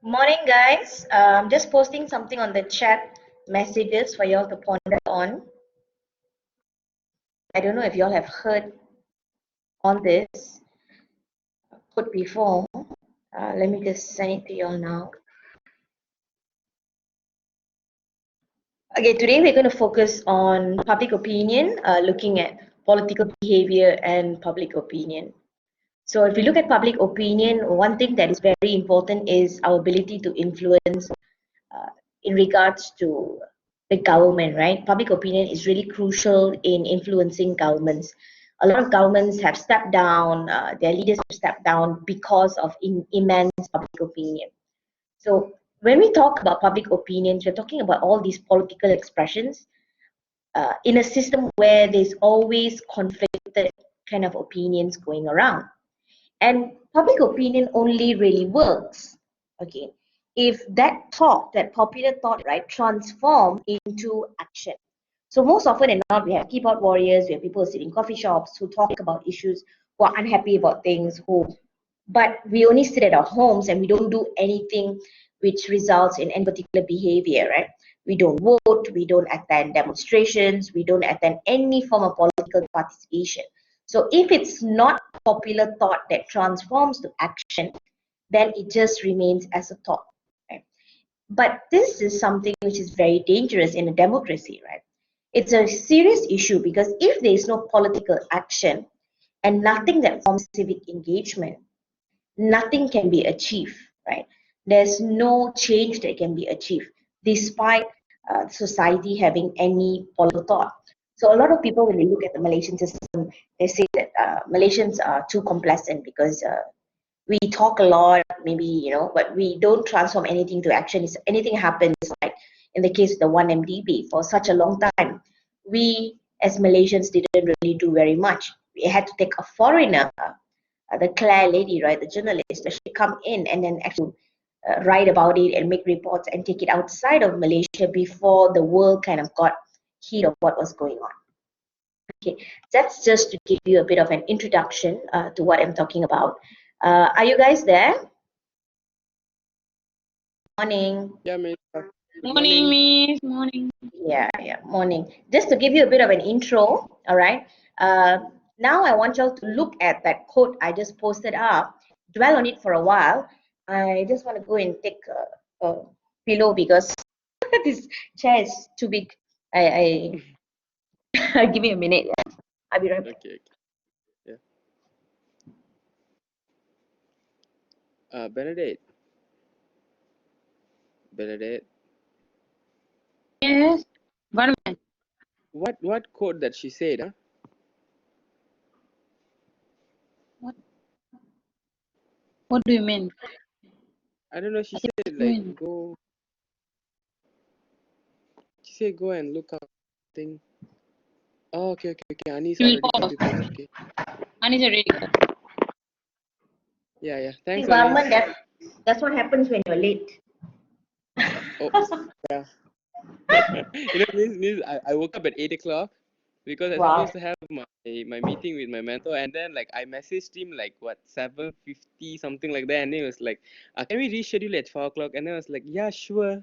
Morning, guys. Just posting something on the chat messages for y'all to ponder on. I don't know if y'all have heard on this put before. Let me just send it to y'all now. Okay, today we're going to focus on public opinion, looking at political behavior and public opinion. So if we look at public opinion, one thing that is very important is our ability to influence in regards to the government, right? Public opinion is really crucial in influencing governments. A lot of governments have stepped down, their leaders have stepped down because of immense public opinion. So when we talk about public opinions, we're talking about all these political expressions in a system where there's always conflicted kind of opinions going around. And public opinion only really works, okay, if that thought, that popular thought, right, transform into action. So most often than not, we have keyboard warriors, we have people sitting in coffee shops who talk about issues, who are unhappy about things, but we only sit at our homes and we don't do anything which results in any particular behavior, right? We don't vote, we don't attend demonstrations, we don't attend any form of political participation. So if it's not popular thought that transforms to action, then it just remains as a thought, right? But this is something which is very dangerous in a democracy, right? It's a serious issue because if there is no political action and nothing that forms civic engagement, nothing can be achieved, right? There's no change that can be achieved despite society having any political thought. So a lot of people, when they look at the Malaysian system, they say that Malaysians are too complacent because we talk a lot, maybe, but we don't transform anything to action. If anything happens, like in the case of the 1MDB, for such a long time, we as Malaysians didn't really do very much. We had to take a foreigner, the Claire lady, right, the journalist, she come in and then actually write about it and make reports and take it outside of Malaysia before the world kind of got heat of what was going on. Okay, that's just to give you a bit of an introduction to what I'm talking about. Are you guys there? Morning. Yeah, Miss. Good Morning, Miss. Morning. Yeah, morning. Just to give you a bit of an intro, all right. Now I want y'all to look at that quote I just posted up, dwell on it for a while. I just want to go and take a pillow because this chair is too big. I give me a minute. Yeah. I'll be right back. Okay. Yeah. Benedict. Yes. Varman. What quote that she said, huh? What do you mean? I don't know. She said like go. She said go and look up thing. Oh, okay. Anis You will already call. contributed. Okay. Anis already called. Yeah. Thanks, Government, Anis. that's what happens when you're late. Oops. Yeah. Miss, I woke up at 8 o'clock because I Wow. supposed to have my meeting with my mentor, and then like I messaged him like what 7:50 something like that, and he was like, "Can we reschedule at 4 o'clock?" And I was like, "Yeah, sure."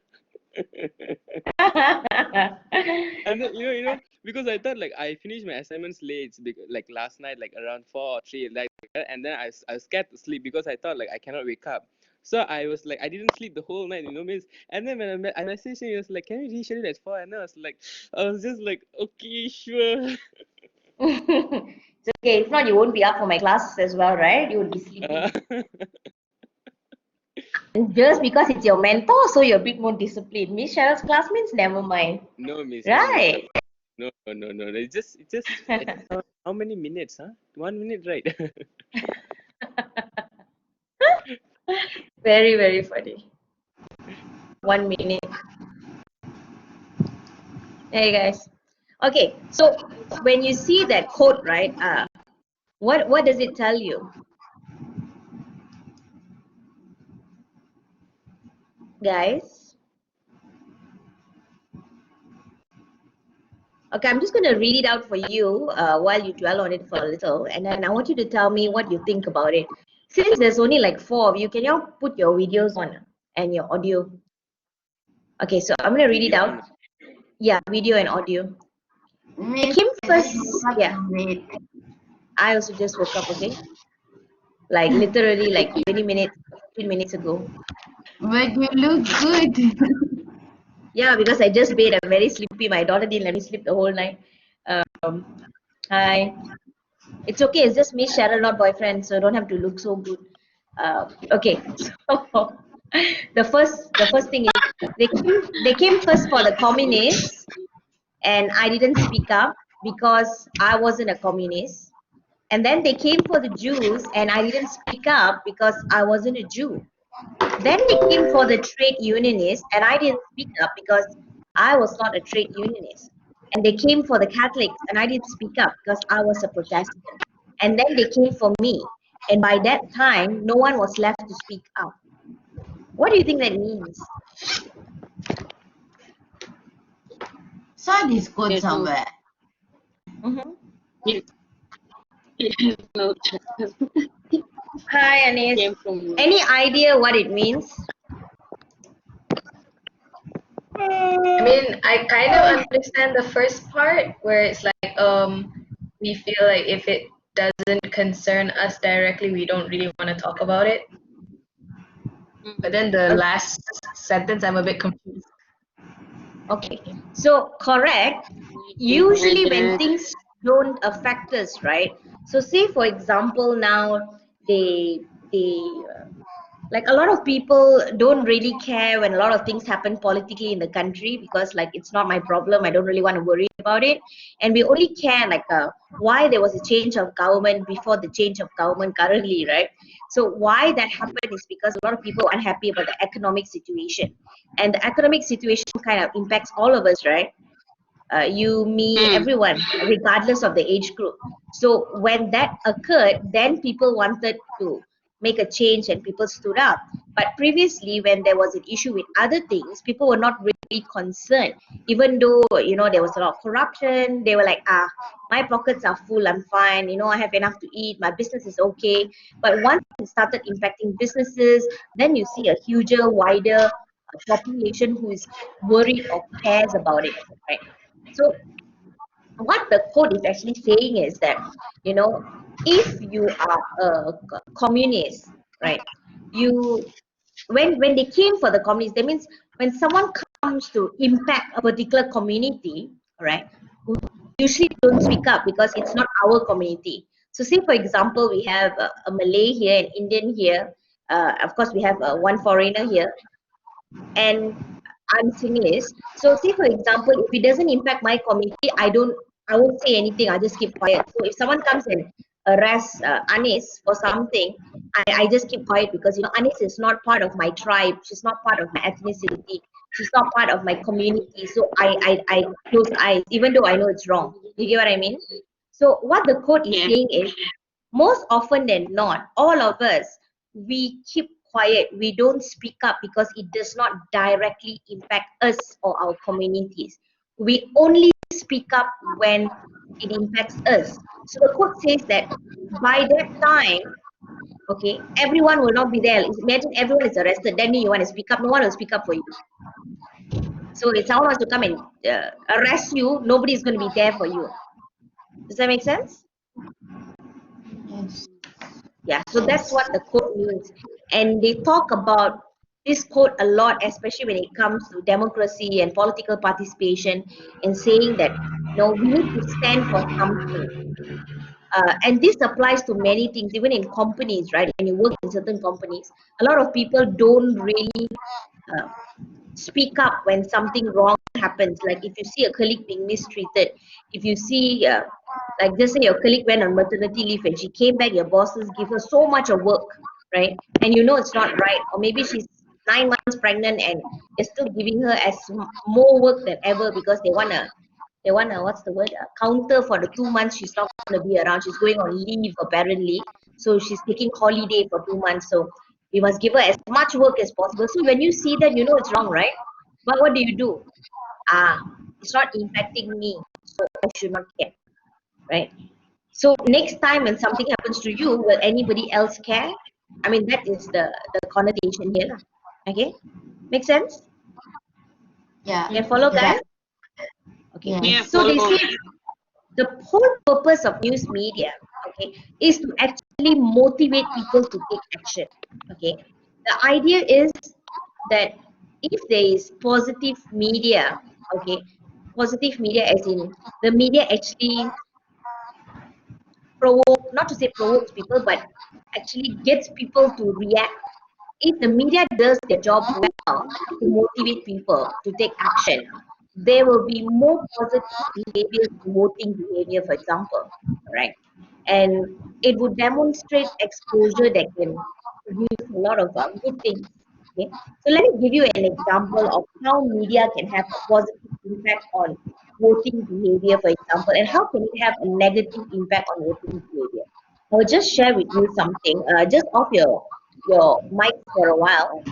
And then because I thought like I finished my assignments late because like last night like around 4 or 3 like that, and then I was scared to sleep because I thought like I cannot wake up. So I was like I didn't sleep the whole night, miss. And then when I messaged him, he was like, "Can we reschedule at 4?" And I was just like, "Okay, sure." It's okay. If not, you won't be up for my classes as well, right? You would be sleeping. Just because it's your mentor, so you're a bit more disciplined. Miss Cheryl's classmates, never mind. No, miss. Right. No. It's just how many minutes, huh? 1 minute, right? Very, very funny. 1 minute. Hey guys. Okay, so when you see that quote, right? What does it tell you? Guys? Okay, I'm just going to read it out for you while you dwell on it for a little, and then I want you to tell me what you think about it. Since there's only like 4 of you, can y'all put your videos on? and your audio. Okay, so I'm going to read it Video out. and Yeah, video and audio. It Miss, came I first. just woke up Yeah, from it. I also just woke up, okay? Like literally like 20 minutes, 15 minutes ago. But you look good. Yeah, because I just bathed. I'm very sleepy. My daughter didn't let me sleep the whole night. Um, Hi. It's okay. It's just me, Cheryl, not boyfriend, so don't have to look so good. Okay. So the first thing is they came first for the communists, and I didn't speak up because I wasn't a communist. And then they came for the Jews, and I didn't speak up because I wasn't a Jew. Then they came for the trade unionists, and I didn't speak up because I was not a trade unionist. And they came for the Catholics, and I didn't speak up because I was a Protestant. And then they came for me. And by that time, no one was left to speak up. What do you think that means? Saw this quote There's no, somewhere. Mhm. there's no chance. Hi, Anis. Came from Any idea what it means? I mean, I kind of understand the first part where it's like we feel like if it doesn't concern us directly, we don't really want to talk about it. But then the last sentence, I'm a bit confused. Okay, so correct. Usually when things don't affect us, right? So say for example now they like a lot of people don't really care when a lot of things happen politically in the country because like it's not my problem. I don't really want to worry about it, and we only care like why there was a change of government before the change of government currently, right? So why that happened is because a lot of people are unhappy about the economic situation, and the economic situation kind of impacts all of us, right? You, me, everyone, regardless of the age group. So when that occurred, then people wanted to make a change and people stood up. But previously, when there was an issue with other things, people were not really concerned. Even though, you know, there was a lot of corruption, they were like, my pockets are full, I'm fine, you know, I have enough to eat, my business is okay. But once it started impacting businesses, then you see a huger, wider population who is worried or cares about it, right? So what the code is actually saying is that, you know, if you are a communist, right, you when they came for the communists, that means when someone comes to impact a particular community, right, we usually don't speak up because it's not our community. So say for example, we have a Malay here, an Indian here, of course we have one foreigner here, and I'm Singlish. So say for example, if it doesn't impact my community, I won't say anything. I just keep quiet. So if someone comes and arrests Anis for something, I just keep quiet because you know Anis is not part of my tribe. She's not part of my ethnicity. She's not part of my community. So I close eyes, even though I know it's wrong. You get what I mean? So what the code is saying is most often than not, all of us, we keep quiet, we don't speak up because it does not directly impact us or our communities. We only speak up when it impacts us. So the code says that by that time, okay, everyone will not be there. Imagine everyone is arrested, then you want to speak up, no one will speak up for you. So if someone wants to come and arrest you, nobody is going to be there for you. Does that make sense? Yes. Yeah, so that's what the code means. And they talk about this code a lot, especially when it comes to democracy and political participation, and saying that, you know, we need to stand for something. And this applies to many things, even in companies, right? When you work in certain companies, a lot of people don't really uh, speak up when something wrong happens. Like if you see a colleague being mistreated, if you see, like just say your colleague went on maternity leave and she came back, your bosses give her so much of work, right? And you know it's not right. Or maybe she's 9 months pregnant and they're still giving her as more work than ever because they wanna what's the word? Counter for the 2 months she's not gonna be around. She's going on leave apparently. So she's taking holiday for 2 months. So we must give her as much work as possible. So when you see that, you know it's wrong, right? But what do? It's not impacting me, so I should not care, right? So next time when something happens to you, will anybody else care? I mean, that is the connotation here. Okay, make sense? Yeah. Can follow, guys? Okay, Yeah, Yes. so they follow. say the whole purpose of news media, okay, is to actually motivate people to take action. Okay, the idea is that if there is positive media, okay, positive media as in the media actually provoke, not to say provokes people, but actually gets people to react. If the media does their job well to motivate people to take action, there will be more positive behavior, voting behavior, for example, right? And it would demonstrate exposure that can produce a lot of good things. Okay, so let me give you an example of how media can have a positive impact on voting behavior, for example, and how can it have a negative impact on voting behavior. I will just share with you something. Just off your mic for a while.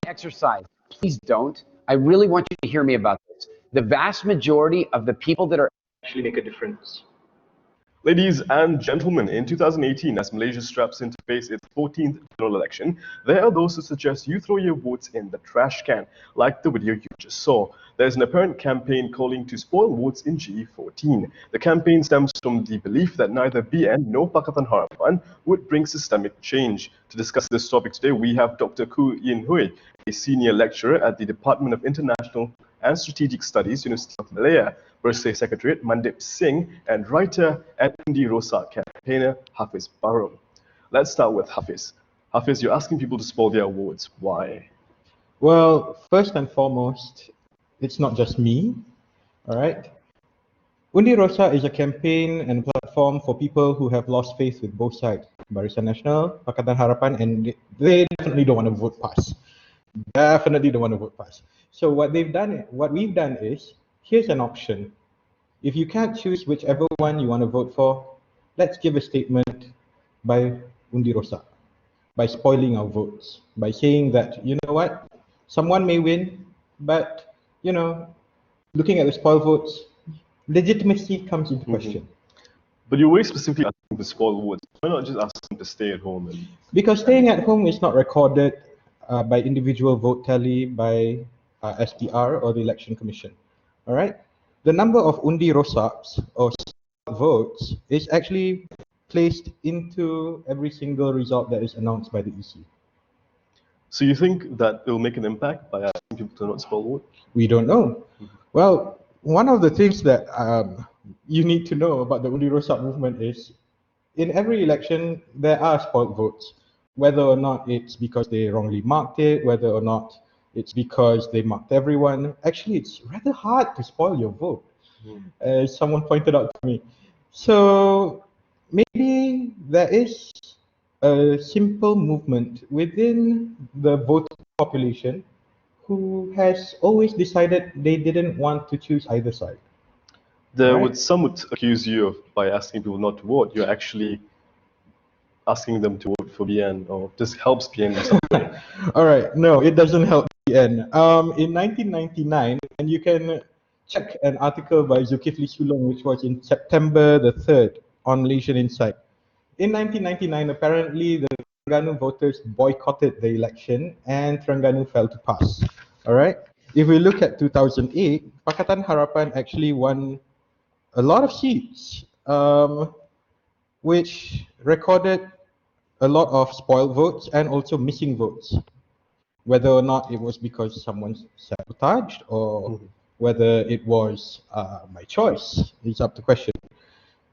Exercise. Please don't. I really want you to hear me about this. The vast majority of the people that are actually make a difference. Ladies and gentlemen, in 2018, as Malaysia straps in to face its 14th general election, there are those who suggest you throw your votes in the trash can, like the video you just saw. There's an apparent campaign calling to spoil votes in GE14. The campaign stems from the belief that neither BN nor Pakatan Harapan would bring systemic change. To discuss this topic today, we have Dr. Koo Yin Hui, a senior lecturer at the Department of International and Strategic Studies, University of Malaya, Bursary Secretariat, Mandip Singh, and writer and Undi Rosa campaigner Hafiz Barum. Let's start with Hafiz. Hafiz, you're asking people to spoil their awards. Why? Well, first and foremost, it's not just me, all right? Undi Rosa is a campaign and platform for people who have lost faith with both sides, Barisan Nasional, Pakatan Harapan, and they definitely don't want to vote pass. Definitely don't want to vote pass. So what we've done is, here's an option. If you can't choose whichever one you want to vote for, let's give a statement by Undi Rosa, by spoiling our votes, by saying that, you know what, someone may win, but, you know, looking at the spoil votes, legitimacy comes into question. But you're very specifically asking to spoil votes. Why not just ask them to stay at home? Because staying at home is not recorded by individual vote tally, by SPR or the Election Commission. All right. The number of undi rosaks or votes is actually placed into every single result that is announced by the EC. So you think that it will make an impact by asking people to not spoil vote? We don't know. Well, one of the things that you need to know about the undi rosak movement is in every election there are spoiled votes, whether or not it's because they wrongly marked it, whether or not it's because they marked everyone. Actually, it's rather hard to spoil your vote, as someone pointed out to me. So maybe there is a simple movement within the voting population who has always decided they didn't want to choose either side. Some would accuse you of, by asking people not to vote, you're actually asking them to vote for BN, or this helps BN in some way. All right, no, it doesn't help BN. In 1999, and you can check an article by Zulkifli Sulong, which was in September the 3rd on Malaysian Insight. In 1999, apparently the Terengganu voters boycotted the election and Terengganu fell to pass. All right. If we look at 2008, Pakatan Harapan actually won a lot of seats, which recorded a lot of spoiled votes and also missing votes. Whether or not it was because someone sabotaged or whether it was my choice is up to question.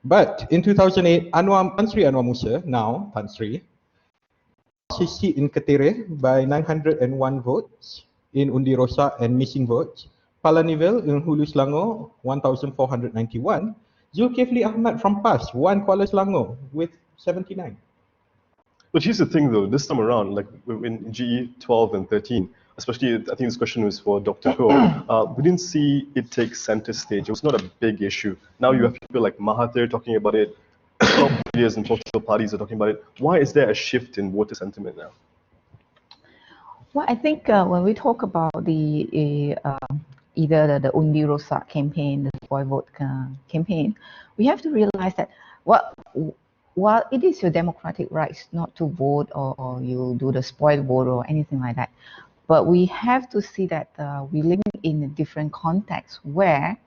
But in 2008, Tan Sri Anwar Musa, now Tan Sri, lost his seat in Ketere by 901 votes in undi rosak and missing votes. Palanivel in Hulu Selangor 1,491. Zulkifli Ahmad from PAS won Kuala Selangor with 79. But here's the thing though, this time around, like in GE 12 and 13, especially I think this question was for Dr. Ko, we didn't see it take center stage. It was not a big issue. Now you have people like Mahathir talking about it, top leaders and political parties are talking about it. Why is there a shift in voter sentiment now? Well, I think when we talk about the either the Undi Rosak campaign, the Spoil Vote campaign, we have to realize that while it is your democratic rights not to vote or you do the spoil vote or anything like that, but we have to see that we live in a different context where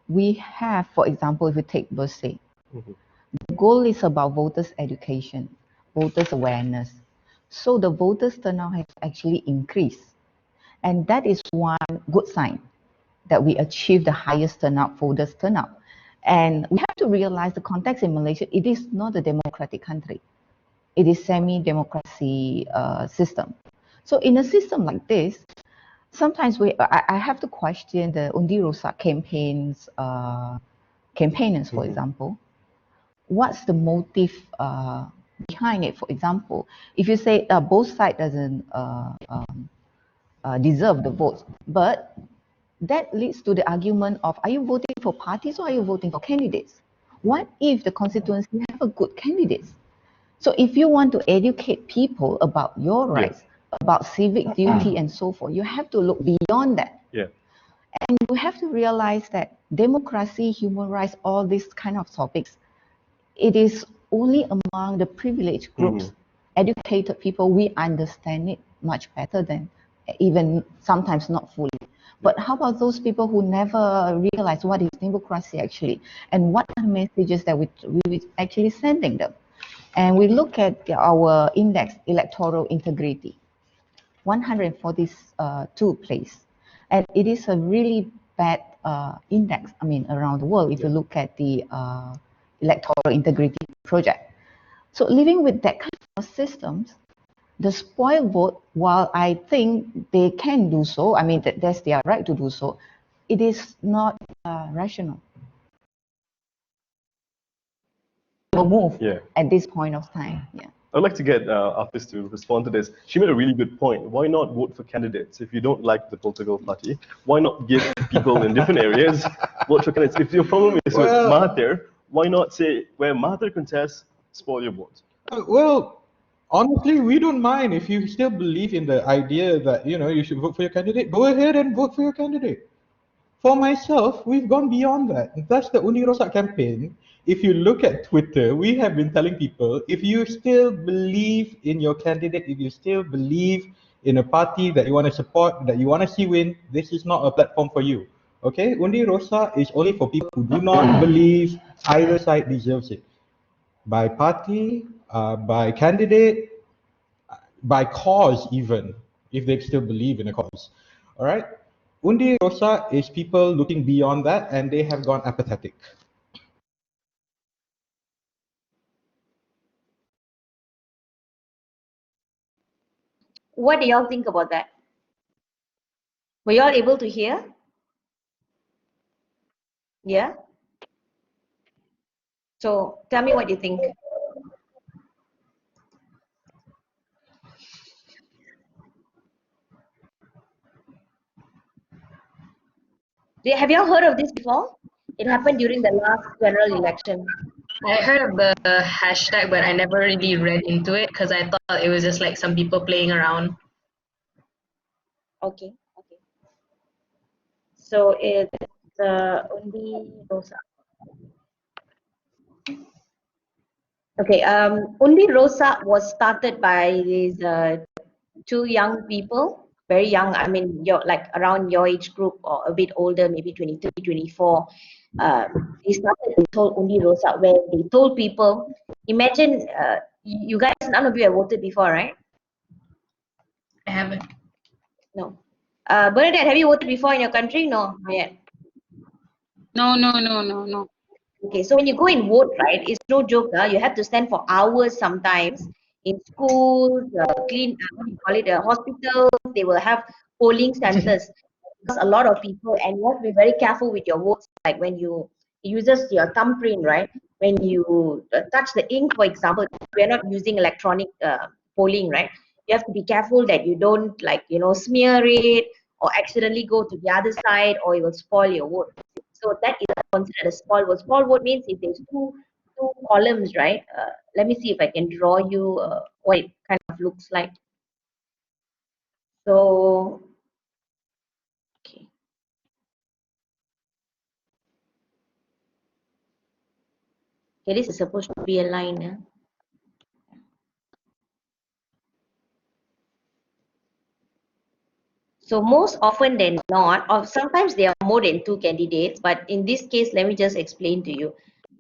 we have, for example, if you take birthday, the goal is about voters' education, voters' awareness. So the voters' turnout has actually increased. And that is one good sign that we achieve the highest turnout, voters' turnout. And we have to realize the context in Malaysia, it is not a democratic country. It is semi-democracy system. So in a system like this, sometimes I have to question the Undi Rosak campaigns, campaigners, for example. What's the motive behind it? For example, if you say both sides doesn't deserve the votes, but that leads to the argument of, are you voting for parties or are you voting for candidates? What if the constituency have a good candidates? So if you want to educate people about your rights, about civic duty and so forth, you have to look beyond that. And you have to realize that democracy, human rights, all these kind of topics, it is only among the privileged groups, educated people, we understand it much better than even sometimes not fully. But how about those people who never realize what is democracy actually, and what are the messages that we actually sending them? And we look at our index, electoral integrity, 142 place. And it is a really bad index, I mean, around the world, if you look at the electoral integrity project. So living with that kind of systems, the spoil vote, while I think they can do so, I mean, that's their right to do so, it is not rational. Move at this point of time. I'd like to get Afis to respond to this. She made a really good point. Why not vote for candidates? If you don't like the political party, why not give people in different areas vote for candidates? If your problem is with Mahathir, why not say, where Mahathir contests, spoil your vote? Well, honestly, we don't mind if you still believe in the idea that, you know, you should vote for your candidate. Go ahead and vote for your candidate. For myself, we've gone beyond that. That's the Undi Rosak campaign. If you look at Twitter, we have been telling people, if you still believe in your candidate, if you still believe in a party that you want to support, that you want to see win, this is not a platform for you. Okay, Undi Rosa is only for people who do not believe either side deserves it. By party, by candidate, by cause even, if they still believe in a cause. All right? Undi Rosa is people looking beyond that and they have gone apathetic. What do y'all think about that? Were y'all able to hear? Yeah? So tell me what you think. Have y'all heard of this before? It happened during the last general election. I heard of the hashtag, but I never really read into it because I thought it was just like some people playing around. Okay, okay. So it's Undi Rosa. Okay, Undi Rosa was started by these two young people, very young. I mean, you're like around your age group or a bit older, maybe 23, 24. They started this whole Undi Rosa where they told people, imagine you guys, none of you have voted before, right? I haven't. No. Bernadette, have you voted before in your country? No, not yet. No. Okay, so when you go and vote, right, it's no joke. You have to stand for hours sometimes in schools, what do you call it, hospitals. They will have polling centers because a lot of people, and you have to be very careful with your votes. Like when you uses your thumbprint, right? When you touch the ink, for example, we are not using electronic polling, right? You have to be careful that you don't smear it or accidentally go to the other side, or it will spoil your vote. So that is considered a spoil vote. Spoil vote means if there's two columns, right? Let me see if I can draw you what it kind of looks like. So, okay. Okay, this is supposed to be a line. So most often than not, or sometimes there are more than two candidates, but in this case, let me just explain to you.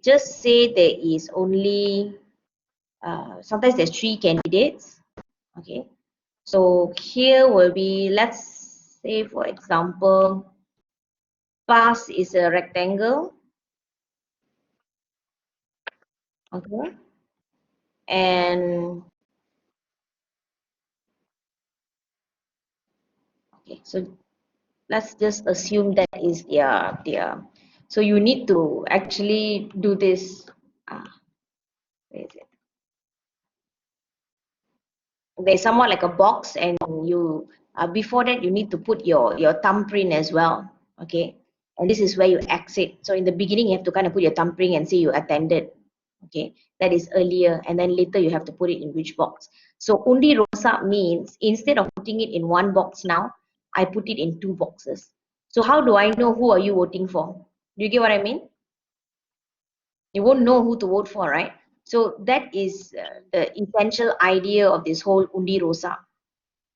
Just say there is only, sometimes there's three candidates, okay? So here will be, let's say for example, pass is a rectangle, okay? And, okay, so let's just assume that is their, so you need to actually do this, where is it? There's somewhat like a box, and you before that you need to put your thumbprint as well, okay? And this is where you exit. So in the beginning you have to kind of put your thumbprint and say you attended, okay? That is earlier, and then later you have to put it in which box. So Undi Rosa means instead of putting it in one box now, I put it in two boxes. So how do I know who are you voting for? Do you get what I mean? You won't know who to vote for, right? So that is the essential idea of this whole Undi Rosa.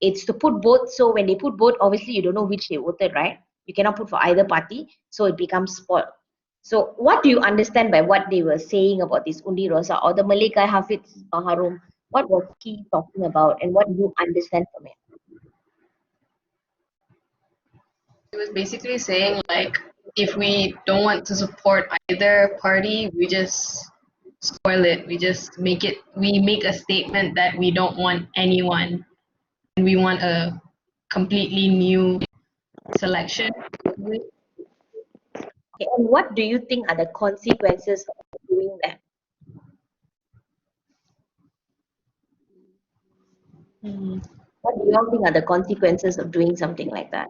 It's to put both. So when they put both, obviously you don't know which they voted, right? You cannot put for either party, so it becomes spoiled. So what do you understand by what they were saying about this Undi Rosa, or the Malay guy Hafiz Baharum? What was he talking about, and what do you understand from it? It was basically saying like if we don't want to support either party, we just spoil it. We make a statement that we don't want anyone and we want a completely new selection. Okay, and what do you think are the consequences of doing that? What do you all think are the consequences of doing something like that?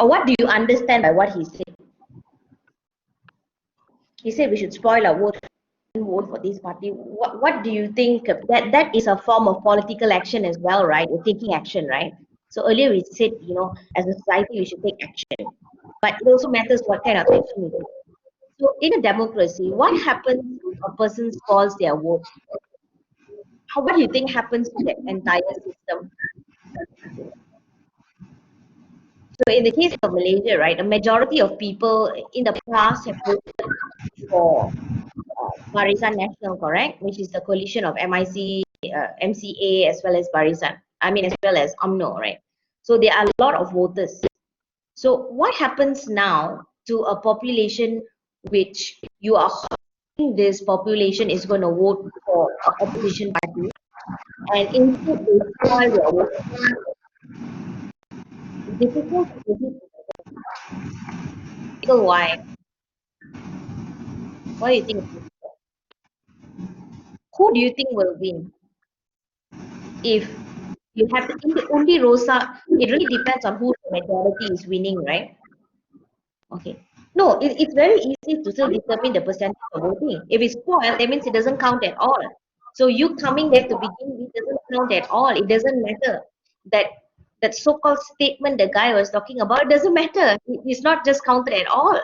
Or what do you understand by what he said? He said we should spoil our vote for this party. What do you think that is a form of political action as well, right? You're taking action, right? So earlier we said, as a society we should take action. but it also matters what kind of action you take. So in a democracy, what happens if a person spoils their vote? What do you think happens to the entire system? So in the case of Malaysia, right, a majority of people in the past have voted for Barisan Nasional, correct? Which is the coalition of MIC, MCA, as well as Barisan. I mean, as well as UMNO, right? So there are a lot of voters. So what happens now to a population which you are hoping this population is going to vote for an opposition party, and instead they spoil your vote? It's difficult to predict. Why? What do you think? Who do you think will win if you have in the only Rosa? It really depends on who the majority is winning, right? Okay. No, it's very easy to still determine the percentage of voting. If it's spoiled, that means it doesn't count at all. So you coming there to begin with doesn't count at all. It doesn't matter. That so-called statement the guy was talking about, it doesn't matter. It's not just counted at all.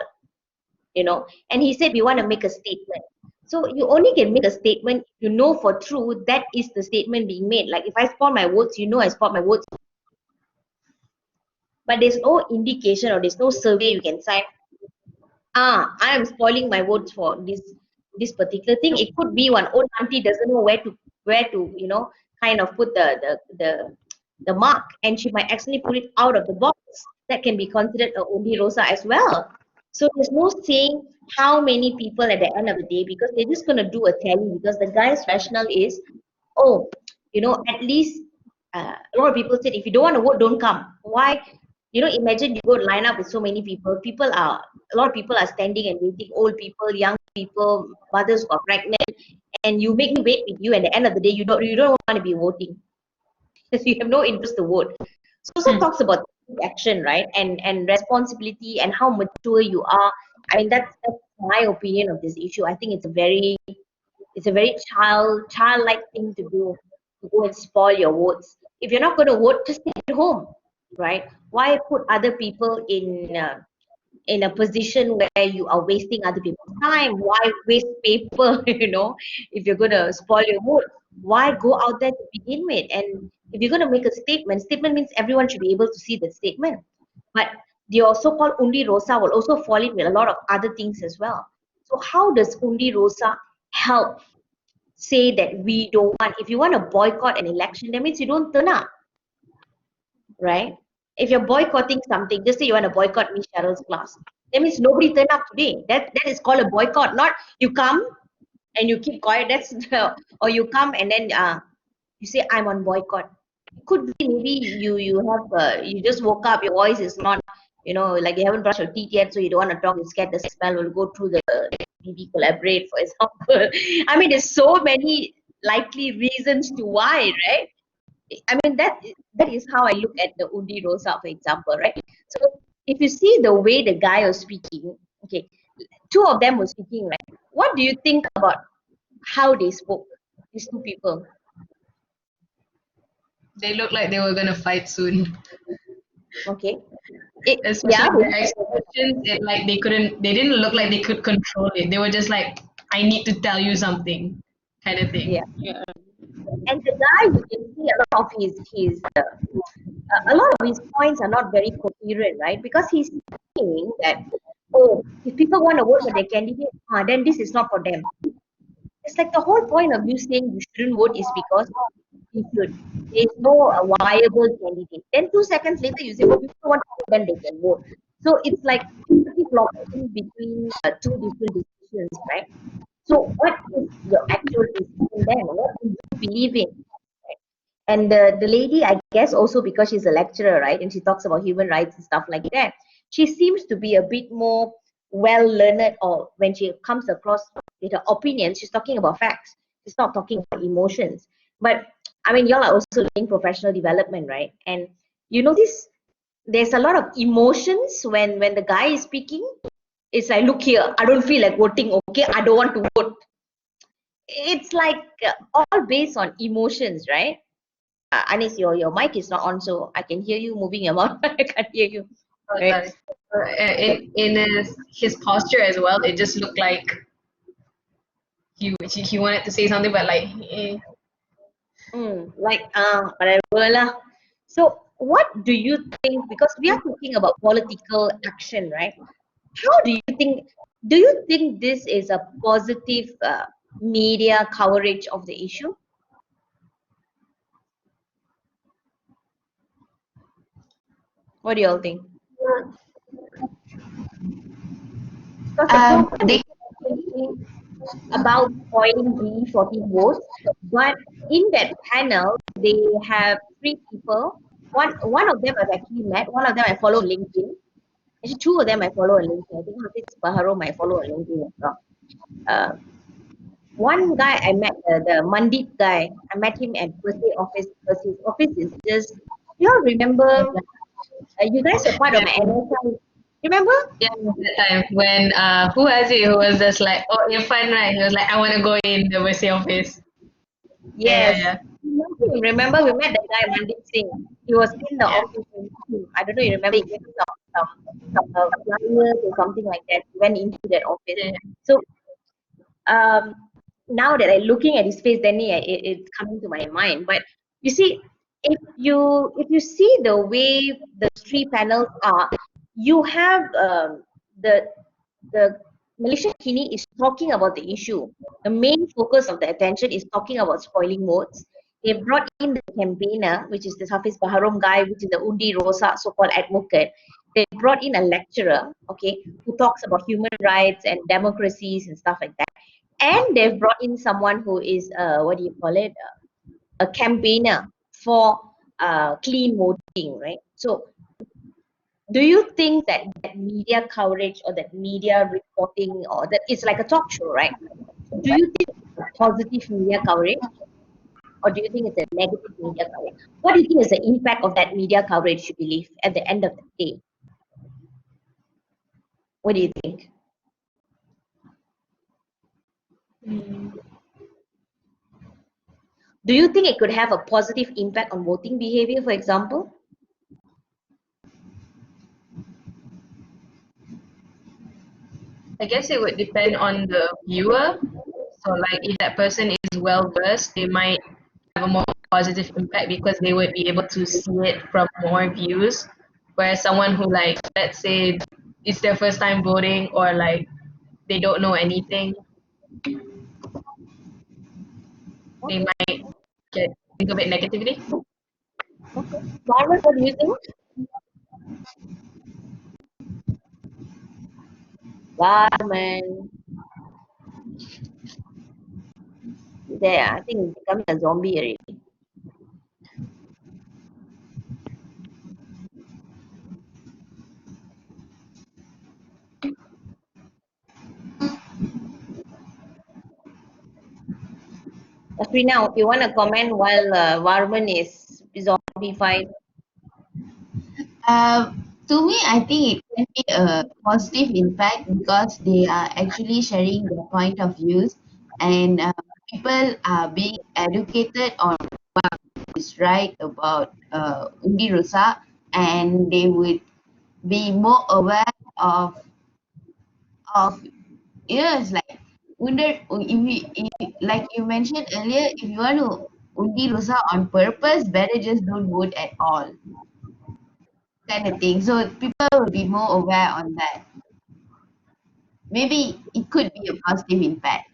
And he said we want to make a statement. So you only can make a statement if you know for true that is the statement being made. Like if I spoil my votes, I spoiled my votes. But there's no indication or there's no survey you can sign. I am spoiling my votes for this particular thing. It could be one old auntie doesn't know where to kind of put the mark, and she might actually put it out of the box. That can be considered a undi rosa as well. So there's no saying how many people at the end of the day, because they're just gonna do a tally, because the guy's rationale is, oh, at least a lot of people said if you don't want to vote, don't come. Why? Imagine you go line up with so many people. A lot of people are standing and waiting. Old people, young people, mothers who are pregnant, and you make me wait with you. And at the end of the day, you don't want to be voting, because you have no interest to vote. So also talks about action, right, and responsibility and how mature you are. I mean, that's my opinion of this issue. I think it's a very childlike thing to do, to go and spoil your votes. If you're not going to vote, just stay at home, right? Why put other people in a position where you are wasting other people's time? Why waste paper? If you're going to spoil your vote, why go out there to begin with? And if you're going to make a statement means everyone should be able to see the statement. But your so-called undi rosa will also fall in with a lot of other things as well. So how does undi rosa help say that we don't want? If you want to boycott an election, that means you don't turn up, right? If you're boycotting something, just say you want to boycott Miss Cheryl's class, that means nobody turned up today. That is called a boycott, not you come and you keep quiet. Or you come and then you say I'm on boycott. It could be maybe you just woke up, your voice is not, like you haven't brushed your teeth yet, so you don't want to talk, you're scared the smell will go through the BB collaborate, for example. I mean, there's so many likely reasons to why, right? I mean, that is how I look at the undi rosa, for example, right? So if you see the way the guy was speaking, okay, two of them were speaking, right? What do you think about how they spoke, these two people? They look like they were gonna fight soon. Okay. Especially the expressions, they didn't look like they could control it. They were just like, I need to tell you something, kind of thing. Yeah. And the guy, you can see a lot of his points are not very coherent, right? Because he's saying that, oh, if people want to vote for their candidate, then this is not for them. It's like the whole point of you saying you shouldn't vote is because there's no viable candidate. Then 2 seconds later, you say, oh, people want to vote, then they can vote. So it's like flip-flopping between two different decisions, right? So what is your actual decision then? What do you believe in? Right? And the lady, I guess also because she's a lecturer, right? And she talks about human rights and stuff like that. She seems to be a bit more well-learned, or when she comes across with her opinions, she's talking about facts. She's not talking about emotions. But I mean, y'all are also doing professional development, right? And there's a lot of emotions when the guy is speaking. It's like, look here, I don't feel like voting, okay? I don't want to vote. It's like all based on emotions, right? Anis, your mic is not on, so I can hear you moving your mouth. I can't hear you. Oh, Right? in his posture as well, it just looked like he wanted to say something, but like, Like whatever lah. So what do you think? Because we are talking about political action, right? How do you think? Do you think this is a positive media coverage of the issue? What do you all think? Because the program They is actually about spoiling B14 votes, but in that panel they have three people. One of them I've actually met. One of them I follow on LinkedIn. Actually, two of them I follow on LinkedIn. I think Hafiz Baharom I follow on LinkedIn as well. Uh, One guy I met, the Mandit guy, I met him at birthday office because his office is just, you all remember, you guys were part of yeah, my NSI, remember? yeah, that time when who was it? Who was just like, oh, Irfan, right? He was like, I want to go in the Mercy office. Yes. Yeah, Remember we met that guy Mandit Singh. He was in the yeah, office. I don't know you remember, he gave me some flyers or something like that. He went into that office. yeah. So um, now that I'm looking at his face, then it's coming to my mind. But you see, if you see the way the three panels are, you have the Malaysia Kini is talking about the issue. The main focus of the attention is talking about spoiling votes. They brought in the campaigner, which is the Hafiz Baharom guy, which is the Undi Rosa so-called advocate. They brought in a lecturer, okay, who talks about human rights and democracies and stuff like that. And they've brought in someone who is what do you call it, a campaigner for clean voting, right? So do you think that media coverage or that media reporting, or that it's like a talk show, right? Do you think it's a positive media coverage, or do you think it's a negative media coverage? What do you think is the impact of that media coverage, you believe, at the end of the day? What do you think? Do you think it could have a positive impact on voting behavior, for example? I guess it would depend on the viewer. So, like, if that person is well versed, they might have a more positive impact because they would be able to see it from more views. Whereas someone who, like, let's say, it's their first time voting or like they don't know anything, they might get think of it negatively. Okay. Marvel, what do you think? Warman. There, I think he's becoming a zombie already. Afrina, if you want to comment while Warman is zombified. To me, I think it can be a positive impact because they are actually sharing their point of views, and people are being educated on what is right about Undi Rusa, and they would be more aware of yes, like like you mentioned earlier, if you want to Undi Rusa on purpose, better just don't vote at all, kind of thing. So people will be more aware on that. Maybe it could be a positive impact.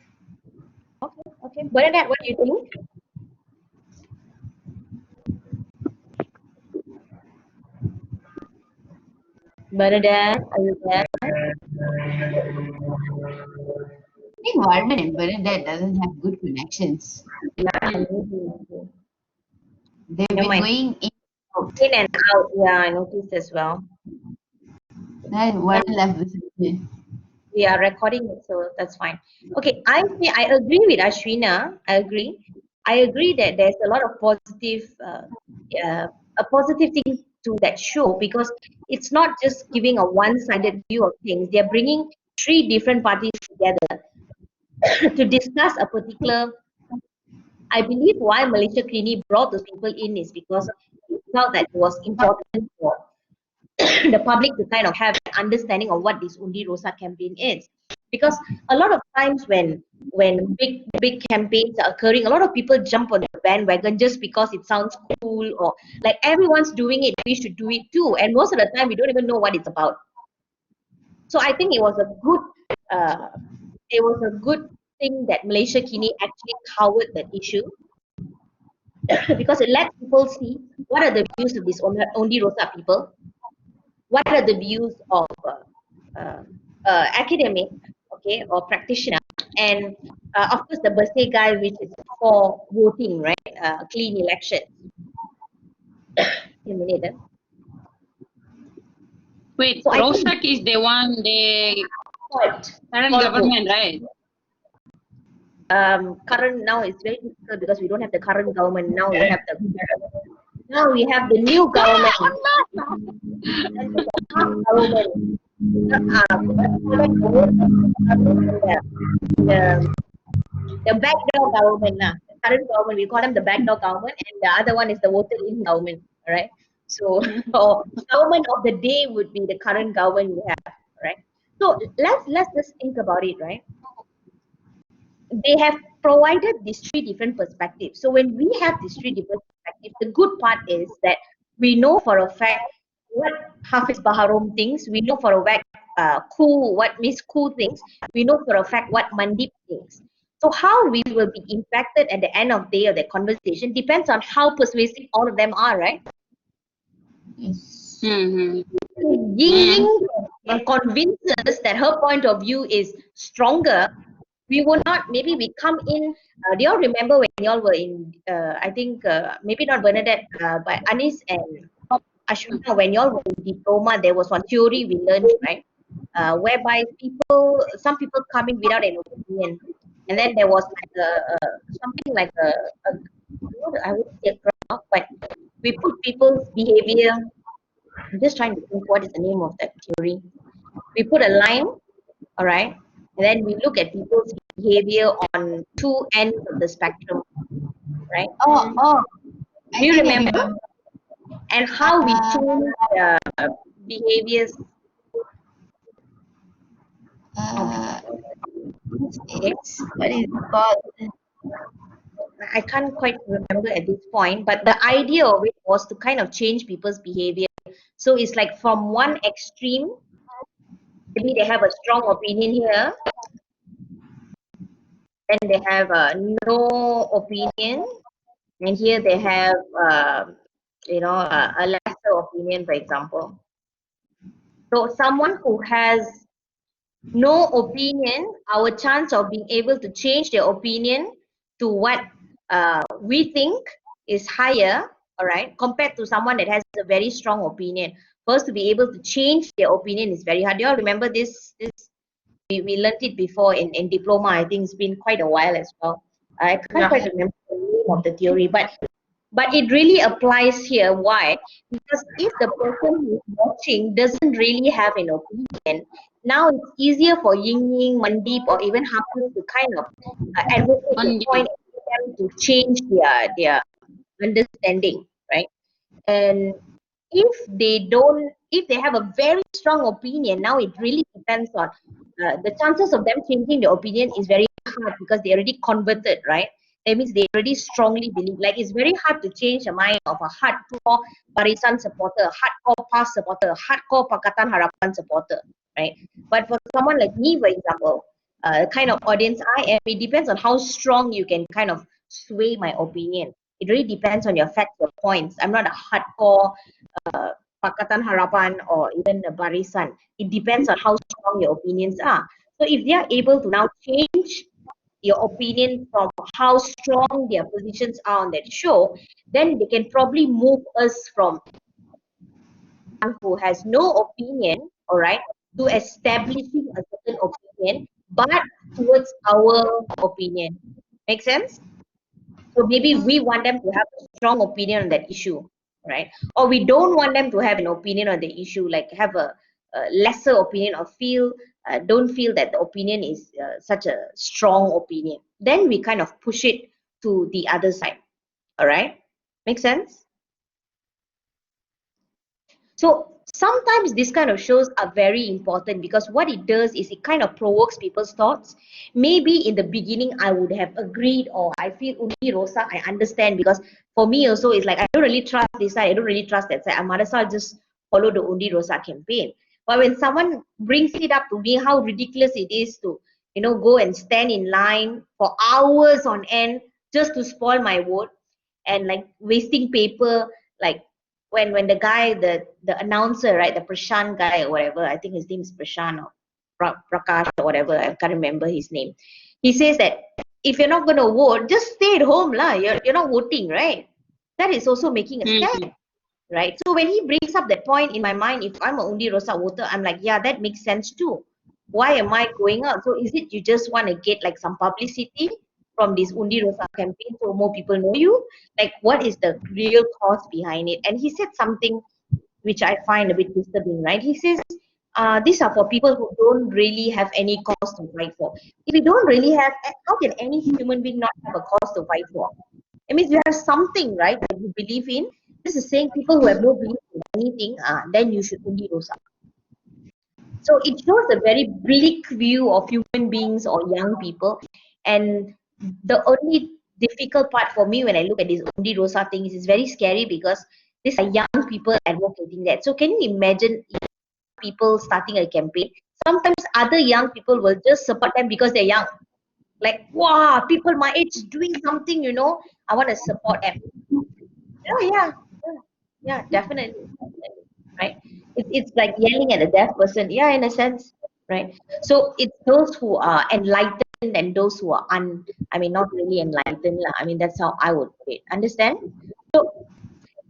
Okay. Bernadette, what do you think? Bernadette, are you there? I think Varman and Bernadette doesn't have good connections. Yeah, maybe. They've Never been mind. going in and out. In and out, yeah, I noticed as well. Then Varman left the session. We are recording it, so that's fine. Okay, I agree with Ashwina. I agree. I agree that there's a lot of a positive thing to that show, because it's not just giving a one-sided view of things. They're bringing three different parties together to discuss a particular. I believe why Malaysia Clinic brought those people in is because it felt that it was important for the public to kind of have an understanding of what this Undi Rosa campaign is. Because a lot of times when big campaigns are occurring, a lot of people jump on the bandwagon just because it sounds cool, or like everyone's doing it, we should do it too. And most of the time, we don't even know what it's about. So I think it was a good thing that Malaysia Kini actually covered that issue because it let people see what are the views of these Undi Rosa people, what are the views of academic, okay, or practitioner, and of course the birthday guy, which is for voting, right? Clean election. A minute. Wait, So I think Rosak is the one, the what current government, right? current now is very difficult because we don't have the current government. Now we have the new government. And the past government. The backdoor government, the current government, we call them the backdoor government, and the other one is the voted-in government, right? So, or government of the day would be the current government we have, right? So let's just think about it, right? They have provided these three different perspectives. So when we have these three different perspectives, the good part is that we know for a fact what Hafiz Baharom thinks. We know for a fact what Miss Koo thinks. We know for a fact what Mandip thinks. So how we will be impacted at the end of the day of the conversation depends on how persuasive all of them are, right? Yes. Ying and convince us that her point of view is stronger, we will not, maybe we come in, do you all remember when you all were in, I think, maybe not Bernadette, but Anis and Ashwina, when you all were in diploma, there was one theory we learned, right? Whereby some people come in without an opinion. And then there was like something like I wouldn't say a graph, but we put people's behavior. I'm just trying to think what is the name of that theory. We put a line, all right, and then we look at people's behavior on two ends of the spectrum, right? Oh, Do you I remember? And how we change behaviors. It's what is it called? I can't quite remember at this point, but the idea of it was to kind of change people's behavior. So it's like from one extreme, maybe they have a strong opinion here, and they have no opinion, and here they have, a lesser opinion, for example. So someone who has no opinion, our chance of being able to change their opinion to what we think is higher, all right, compared to someone that has a very strong opinion. First, to be able to change their opinion is very hard. Do you all remember this? We learned it before in diploma. I think it's been quite a while as well. I can't quite remember the name of the theory, but it really applies here. Why? Because if the person who is watching doesn't really have an opinion, now it's easier for Ying, Mandip, or even Hafiz to kind of advocate the point and to change their understanding, right? And if they have a very strong opinion, now it really depends on the chances of them changing their opinion is very hard because they already converted, right? That means they already strongly believe. Like it's very hard to change the mind of a hardcore Barisan supporter, hardcore PAS supporter, hardcore Pakatan Harapan supporter, right? But for someone like me, for example, kind of audience I am, it depends on how strong you can kind of sway my opinion. It really depends on your facts or points. I'm not a hardcore Pakatan Harapan or even the Barisan. It depends on how strong your opinions are. So if they are able to now change your opinion from how strong their positions are on that show, then they can probably move us from someone who has no opinion, all right, to establishing a certain opinion, but towards our opinion. Make sense? So maybe we want them to have a strong opinion on that issue, right? Or we don't want them to have an opinion on the issue, like have a lesser opinion or don't feel that the opinion is such a strong opinion. Then we kind of push it to the other side, all right? Make sense? So sometimes this kind of shows are very important because what it does is it kind of provokes people's thoughts. Maybe in the beginning I would have agreed, or I feel Undi Rosa, I understand, because for me also it's like I don't really trust this side, I don't really trust that side. I might as well just follow the Undi Rosa campaign. But when someone brings it up to me how ridiculous it is to, go and stand in line for hours on end just to spoil my vote, and like wasting paper, like when the guy, the announcer, right, the Prashant guy or whatever, I think his name is Prashant or Prakash or whatever, I can't remember his name. He says that if you're not going to vote, just stay at home lah. You're not voting, right? That is also making a stand, right? So when he brings up that point, in my mind, if I'm a Undi Rosa voter, I'm like, yeah, that makes sense too. Why am I going out? So is it you just want to get like some publicity from this Undi Rosa campaign so more people know you? Like, what is the real cause behind it? And he said something which I find a bit disturbing, right? He says, these are for people who don't really have any cause to fight for. If you don't really have, how can any human being not have a cause to fight for? It means you have something, right, that you believe in. This is saying people who have no belief in anything, then you should only rose up. So it shows a very bleak view of human beings or young people. And the only difficult part for me when I look at this Undi Rosa thing is it's very scary because these are young people advocating that. So can you imagine people starting a campaign? Sometimes other young people will just support them because they're young. Like, wow, people my age doing something, I want to support them. Yeah, definitely, right? It's like yelling at a deaf person, yeah, in a sense, right? So it's those who are enlightened and those who are not really enlightened lah. I mean, that's how I would put it. Understand? So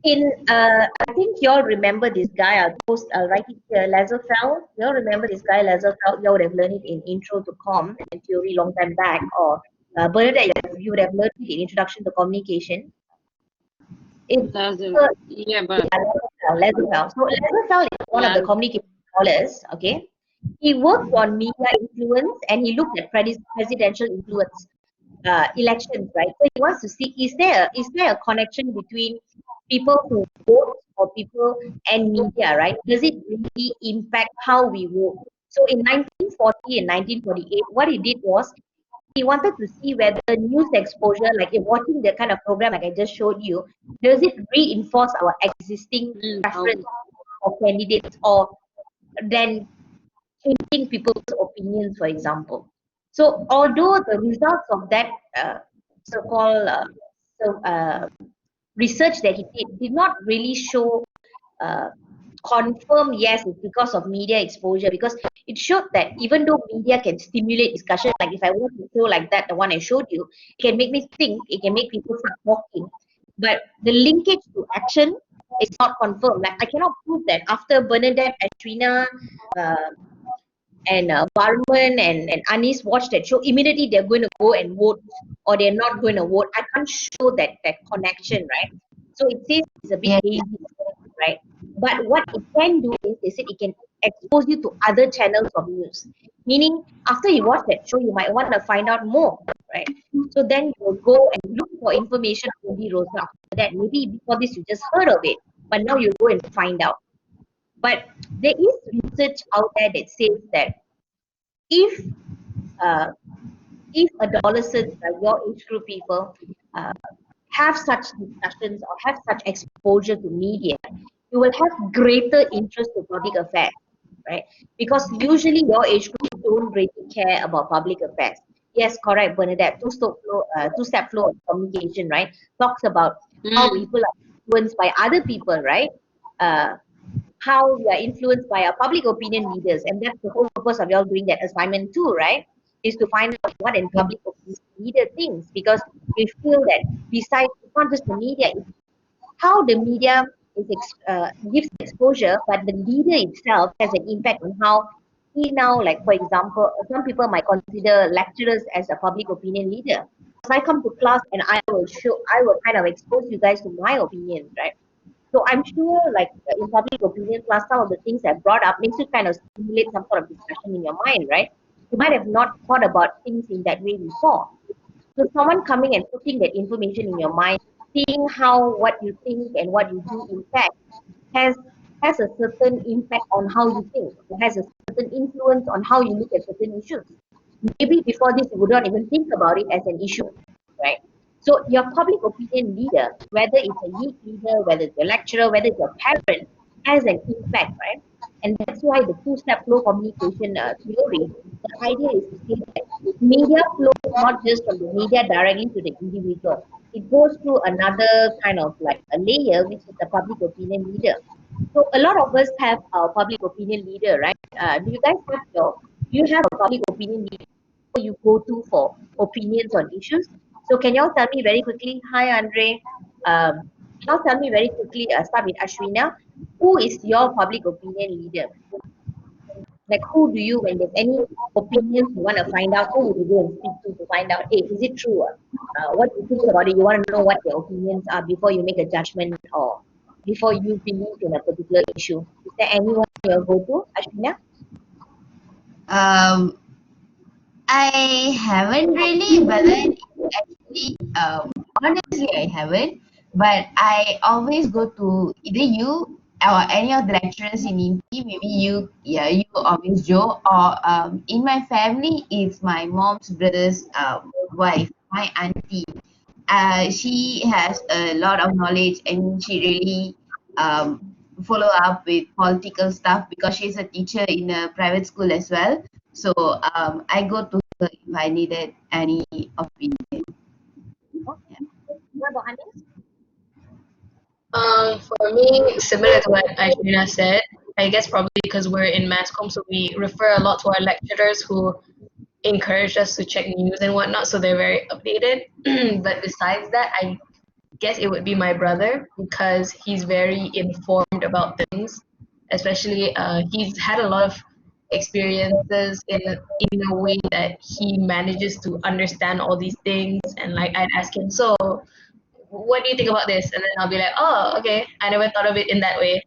I think you all remember this guy. I'll write it here, Lazarsfeld. You all remember this guy, Lazarsfeld? You all would have learned it in Intro to Com and Theory long time back, or Bernadette, you would have learned it in Introduction to Communication. It's Yeah, but Lazarsfeld. So Lazarsfeld is one of the communication scholars. Okay, he worked on media influence and he looked at presidential influence elections, right? So he wants to see, is there a connection between people who vote or people and media, right? Does it really impact how we vote? So in 1940 and 1948, what he did was he wanted to see whether news exposure, like if watching the kind of program like I just showed you, does it reinforce our existing preference of candidates, or then changing people's opinions, for example. So although the results of that so-called research that he did not really show uh, confirm yes it's because of media exposure, because it showed that even though media can stimulate discussion, like if I watch a show like that, the one I showed you, it can make me think, it can make people start talking, but the linkage to action is not confirmed. Like I cannot prove that after Bernadette, Ashwina, and Barman and Anis watch that show, immediately they're going to go and vote or they're not going to vote. I can't show that connection, right? So it says it's a bit hazy, right? But what it can do is they said it can expose you to other channels of news. Meaning, after you watch that show, you might want to find out more, right? So then you'll go and look for information on the Rosa after that. Maybe before this you just heard of it, but now you go and find out. But there is research out there that says that if uh, adolescents, like your age group people, uh, have such discussions or have such exposure to media, you will have greater interest in public affairs, right? Because usually your age group don't really care about public affairs. Yes, correct, Bernadette. Two-step flow of communication, right? Talks about how people are influenced by other people, right? Uh, how we are influenced by our public opinion leaders, and that's the whole purpose of y'all doing that assignment too, right? Is to find out what in public opinion leader thinks, because we feel that besides it's not just the media, it's how the media gives exposure, but the leader itself has an impact on how he now, like for example, some people might consider lecturers as a public opinion leader. So I come to class and I will kind of expose you guys to my opinions, right? So I'm sure, like in public opinion class, some of the things I brought up makes you kind of stimulate some sort of discussion in your mind, right? You might have not thought about things in that way before. So someone coming and putting that information in your mind, seeing how what you think and what you do impact, has has a certain impact on how you think. It has a certain influence on how you look at certain issues. Maybe before this, you would not even think about it as an issue, right? So your public opinion leader, whether it's a youth leader, whether it's a lecturer, whether it's a parent, has an impact, right? And that's why the two-step flow communication theory, the idea is to say that media flows not just from the media directly to the individual. It goes through another kind of like a layer, which is the public opinion leader. So a lot of us have our public opinion leader, right? Do you guys have do you have a public opinion leader who you go to for opinions on issues? So can y'all tell me very quickly? Hi, Andre. Y'all tell me very quickly. Start with Ashwina. Who is your public opinion leader? Like, who do you, when there's any opinions you want to find out, who would you go and speak to find out, hey, is it true? What do you think about it? You want to know what their opinions are before you make a judgment or before you believe in a particular issue. Is there anyone you'll go to, Ashwina? Um, I haven't really, but then actually, honestly, I haven't. But I always go to either you or any of the lecturers in Inti. Maybe you, yeah, you or Miss Joe, or in my family, it's my mom's brother's wife, my auntie. She has a lot of knowledge, and she really follow up with political stuff because she's a teacher in a private school as well. So I go to her if I needed any opinion. Okay. What about Anis? For me, similar to what Ashmina said, I guess probably because we're in mass comm, so we refer a lot to our lecturers who encourage us to check news and whatnot, so they're very updated. But besides that, I guess it would be my brother because he's very informed about things. Especially, he's had a lot of experiences in a way that he manages to understand all these things. And like I'd ask him, so what do you think about this? And then I'll be like, oh, okay, I never thought of it in that way.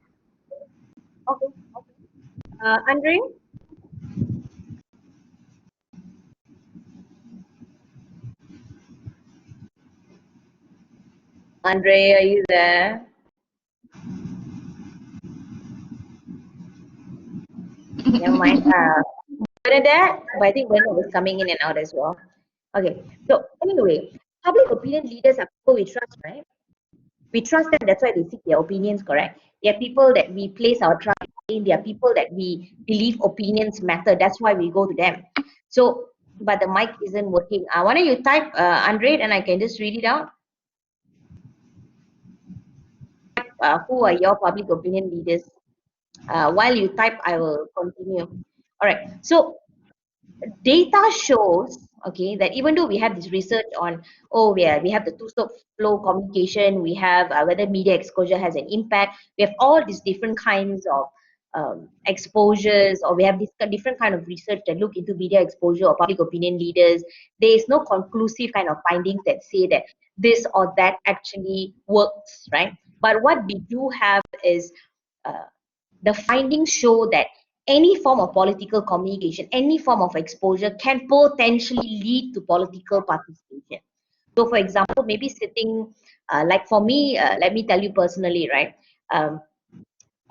Okay. Andre? Andre, are you there? Never mind. Bernadette, but I think Bernadette was coming in and out as well. Okay. So anyway, public opinion leaders are people we trust, right? We trust them. That's why we seek their opinions, correct? They are people that we place our trust in. They are people that we believe opinions matter. That's why we go to them. So, but the mic isn't working. Why don't you type, Andre, and I can just read it out? Who are your public opinion leaders? While you type, I will continue. All right. So data shows, okay, that even though we have this research on, oh, yeah, we have the two-step flow communication, we have whether media exposure has an impact, we have all these different kinds of exposures, or we have this different kind of research that look into media exposure or public opinion leaders. There is no conclusive kind of findings that say that this or that actually works, right? But what we do have is uh, the findings show that any form of political communication, any form of exposure can potentially lead to political participation. So, for example, maybe sitting, like for me, let me tell you personally, right? Um,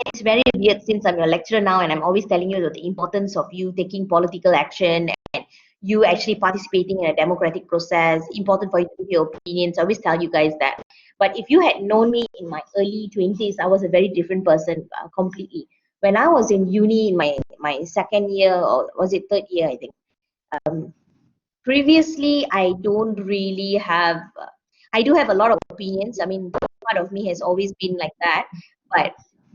it's very weird since I'm your lecturer now and I'm always telling you the importance of you taking political action and you actually participating in a democratic process, important for you to give your opinions. I always tell you guys that. But if you had known me in my early 20s, I was a very different person completely. When I was in uni in my second year, or was it third year, I think. Um, Previously, I don't really have, I do have a lot of opinions. I mean, part of me has always been like that, but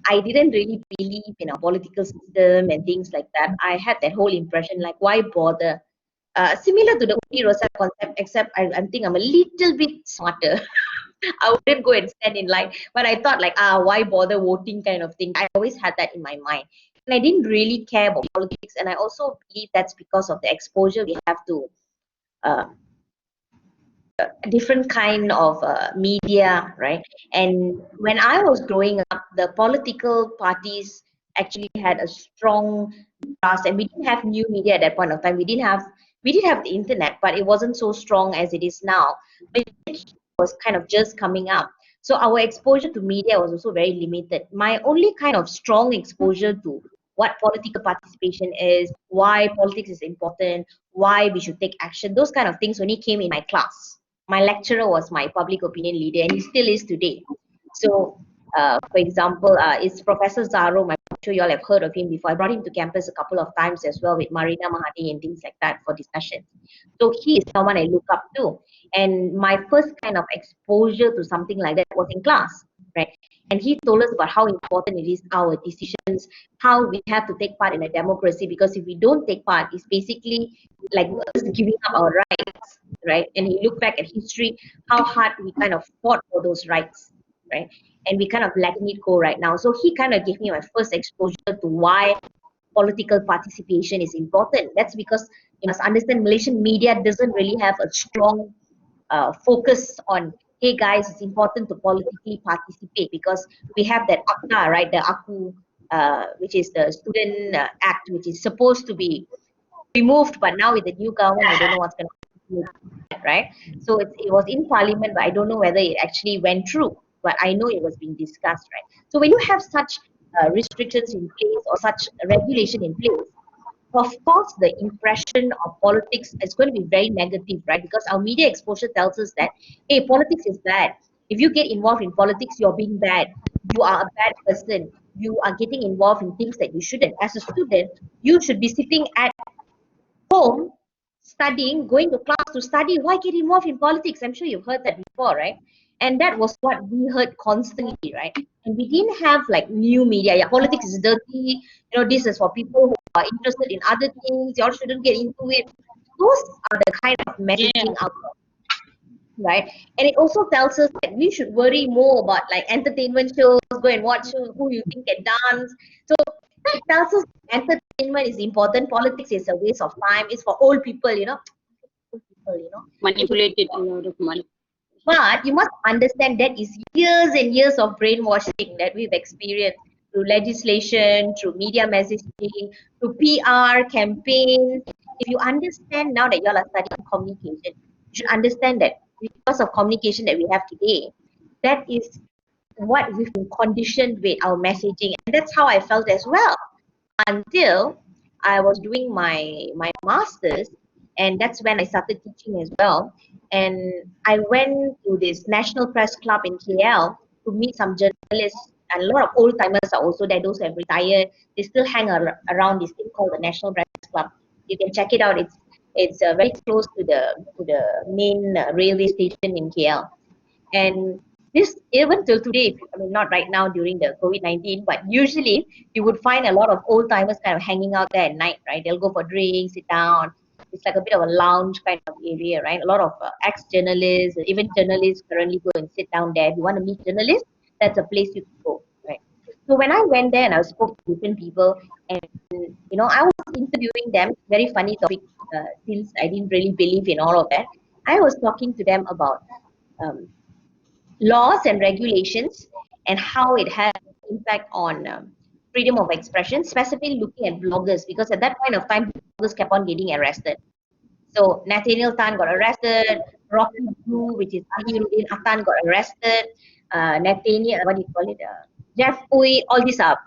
I didn't really believe in our political system and things like that. I had that whole impression like, why bother? Similar to the Uni Rosa concept, except I think I'm a little bit smarter. I wouldn't go and stand in line, but I thought like, why bother voting kind of thing. I always had that in my mind. And I didn't really care about politics. And I also believe that's because of the exposure we have to uh, different kind of media, right? And when I was growing up, the political parties actually had a strong grasp, and we didn't have new media at that point of time. We did have the internet, but it wasn't so strong as it is now. But it was kind of just coming up. So our exposure to media was also very limited. My only kind of strong exposure to what political participation is, why politics is important, why we should take action, those kind of things only came in my class. My lecturer was my public opinion leader, and he still is today. So, for example, it's Professor Zaro. I'm sure you all have heard of him before. I brought him to campus a couple of times as well with Marina Mahadi and things like that for discussions. So he is someone I look up to. And my first kind of exposure to something like that was in class, right? And he told us about how important it is, our decisions, how we have to take part in a democracy, because if we don't take part, it's basically like us giving up our rights, right? And he looked back at history, how hard we kind of fought for those rights, right? And we kind of letting it go right now. So he kind of gave me my first exposure to why political participation is important. That's because you must understand Malaysian media doesn't really have a strong focus on, hey guys, it's important to politically participate, because we have that ACTA, right? The AKU, which is the Student Act, which is supposed to be removed, but now with the new government, I don't know what's going to happen, right? So it was in parliament, but I don't know whether it actually went through, but I know it was being discussed, right? So when you have such restrictions in place or such regulation in place, of course, the impression of politics is going to be very negative, right? Because our media exposure tells us that, hey, politics is bad. If you get involved in politics, you're being bad. You are a bad person. You are getting involved in things that you shouldn't. As a student, you should be sitting at home studying, going to class to study. Why get involved in politics? I'm sure you've heard that before, right? And that was what we heard constantly, right? And we didn't have like new media. Yeah, politics is dirty. You know, this is for people who are interested in other things. Y'all shouldn't get into it. Those are the kind of messaging out there, right? And it also tells us that we should worry more about like entertainment shows, go and watch who you think can dance. So it tells us entertainment is important, politics is a waste of time, it's for old people, you know. Old people, you know. Manipulated a lot of money. But you must understand that is years and years of brainwashing that we've experienced through legislation, through media messaging, through PR campaigns. If you understand now that you all are studying communication, you should understand that because of communication that we have today, that is what we've been conditioned with our messaging. And that's how I felt as well until I was doing my master's, and that's when I started teaching as well. And I went to this National Press Club in KL to meet some journalists, and a lot of old timers are also there. Those who have retired, they still hang around this thing called the National Press Club. You can check it out. It's very close to the main railway station in KL. And this, even till today, I mean, not right now during the COVID-19, but usually you would find a lot of old timers kind of hanging out there at night, right? They'll go for drinks, sit down. It's like a bit of a lounge kind of area, right? A lot of ex-journalists, even journalists currently go and sit down there. If you want to meet journalists, that's a place you can go, right? So when I went there and I spoke to different people, and I was interviewing them, very funny topic, since I didn't really believe in all of that. I was talking to them about um, laws and regulations and how it has impact on freedom of expression, specifically looking at bloggers, because at that point of time, bloggers kept on getting arrested. So Nathaniel Tan got arrested, Rocky Blue, which is Ahiruddin Atan, got arrested, Nathaniel, what do you call it, Jeff Uy, all these are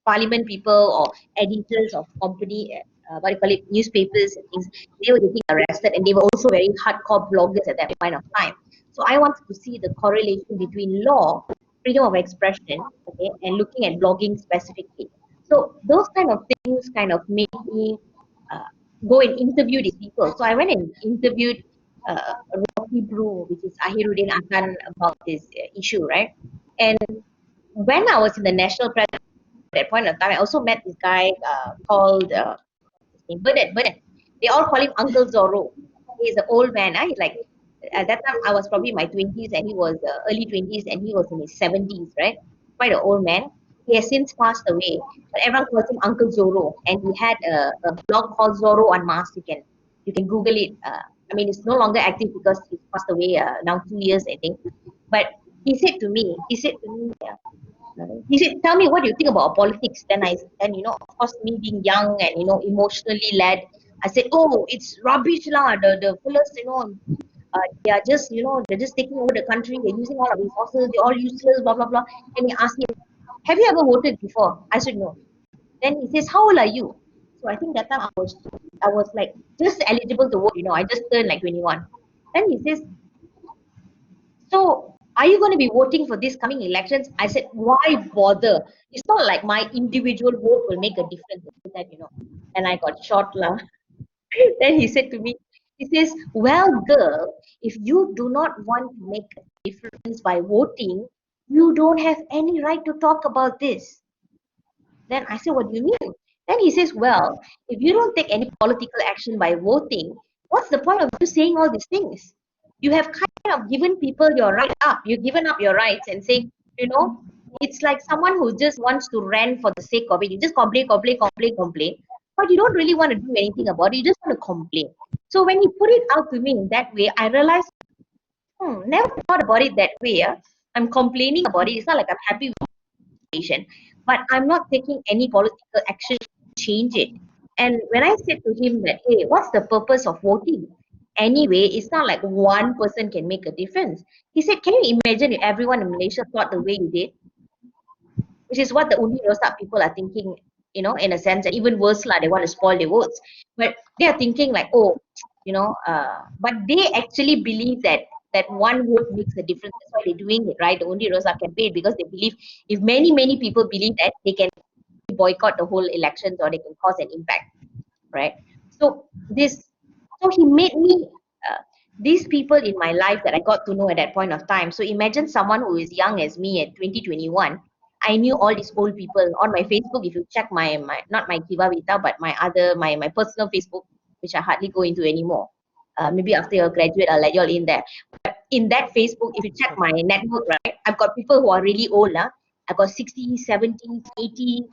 parliament people or editors of company, what do you call it, newspapers and things. They were getting arrested, and they were also very hardcore bloggers at that point of time. So I wanted to see the correlation between law, freedom of expression, okay, and looking at blogging specifically. So those kind of things kind of made me uh, go and interview these people. So I went and interviewed Rocky Blue, which is Ahiruddin Atan, about this issue, right? And when I was in the national press at that point of time, I also met this guy called his name, Bernard. Bernard. They all call him Uncle Zorro. He's an old man. He's like, at that time I was probably in my 20s and he was early 20s and he was in his 70s, right? Quite an old man. He has since passed away, but everyone calls him Uncle Zorro. And he had a blog called Zorro Unmasked. You can Google it. I mean, it's no longer active because he passed away now 2 years, I think. But he said, tell me what do you think about politics. Then of course, me being young and emotionally led, I said, oh, it's rubbish lah. The fellas, they are just, they're just taking over the country, they're using all our resources, they're all useless, blah, blah, blah. And he asked me, have you ever voted before? I said, no. Then he says, how old are you? So I think that time I was like just eligible to vote, I just turned like 21. Then he says, so are you going to be voting for these coming elections? I said, why bother? It's not like my individual vote will make a difference. And I got shot lah. Then he said to me, he says, well, girl, if you do not want to make a difference by voting, you don't have any right to talk about this. Then I said, what do you mean? Then he says, well, if you don't take any political action by voting, what's the point of you saying all these things? You have kind of given people your right up. You've given up your rights and saying, it's like someone who just wants to rant for the sake of it. You just complain, complain, complain, complain. But you don't really want to do anything about it. You just want to complain. So when he put it out to me in that way, I realized, never thought about it that way. Yeah? I'm complaining about it. It's not like I'm happy with the situation, but I'm not taking any political action to change it. And when I said to him that, hey, what's the purpose of voting? Anyway, it's not like one person can make a difference. He said, can you imagine if everyone in Malaysia thought the way you did? Which is what the Undi Rosak people are thinking, in a sense, and even worse, they want to spoil their votes. But they are thinking like, but they actually believe that one vote makes a difference. That's why they're doing it, right? The Undi Rosak campaign, because they believe if many, many people believe that, they can boycott the whole elections or they can cause an impact, right? So he made me these people in my life that I got to know at that point of time. So imagine someone who is young as me at 2021. I knew all these old people on my Facebook. If you check my not my Kiva Vita, but my personal Facebook, which I hardly go into anymore. Maybe after you graduate, I'll let you all in there. But in that Facebook, if you check my network, right, I've got people who are really old. I've got 60, 70, 80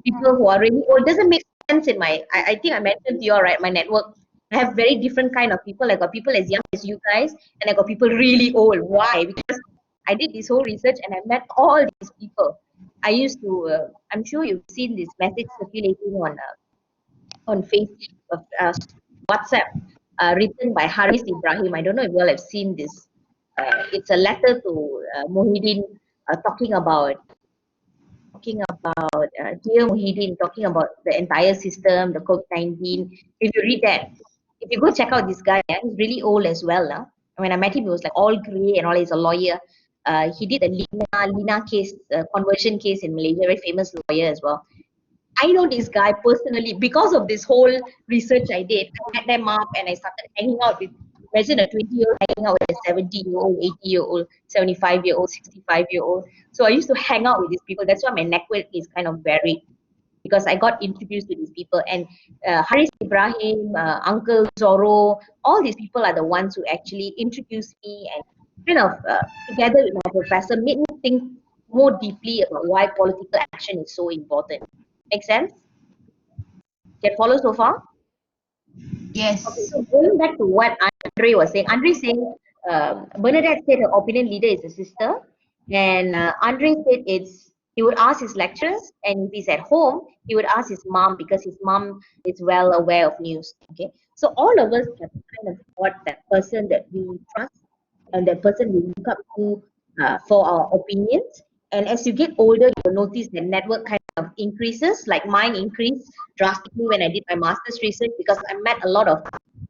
people who are really old. Doesn't make sense in I think I mentioned to you all, right, my network. I have very different kind of people. I got people as young as you guys, and I got people really old. Why? Because I did this whole research and I met all these people. I used to. I'm sure you've seen this message circulating on Facebook, WhatsApp, written by Haris Ibrahim. I don't know if you all have seen this. It's a letter to Mohideen talking about Dear Mohideen, talking about the entire system, the COVID-19. If you read that, if you go check out this guy, he's really old as well. When I met him, he was like all grey and all. He's a lawyer. He did a Lina case, conversion case in Malaysia, very famous lawyer as well. I know this guy personally because of this whole research I did. I met them up and I started hanging out with, imagine a 20-year-old hanging out with a 70-year-old, 80-year-old, 75-year-old, 65-year-old. So I used to hang out with these people. That's why my network is kind of varied because I got introduced to these people. And Haris Ibrahim, Uncle Zorro, all these people are the ones who actually introduced me and kind of, together with my professor, made me think more deeply about why political action is so important. Make sense? Can follow so far? Yes. Okay, so going back to what Andre was saying, Andre saying Bernadette said her opinion leader is a sister, and Andre said he would ask his lecturers, and if he's at home, he would ask his mom because his mom is well aware of news. Okay, so all of us have kind of got that person that we trust and that person we look up to for our opinions. And as you get older, you'll notice the network kind of increases. Like mine increased drastically when I did my master's research because I met a lot of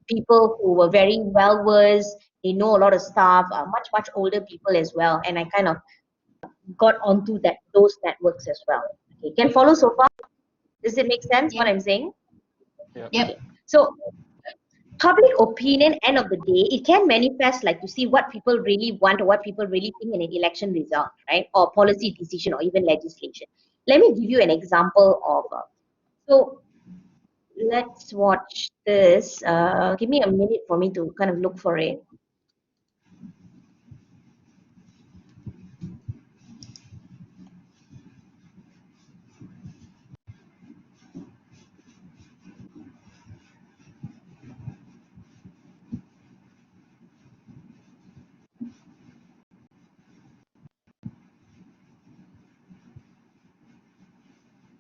people who were very well versed. They know a lot of stuff, much older people as well. And I kind of got onto those networks as well. Okay, can follow so far? Does it make sense what I'm saying? Yep. Okay. So public opinion, end of the day, it can manifest like to see what people really want or what people really think in an election result, right? Or policy decision or even legislation. Let me give you an example of, so let's watch this. Give me a minute for me to kind of look for it.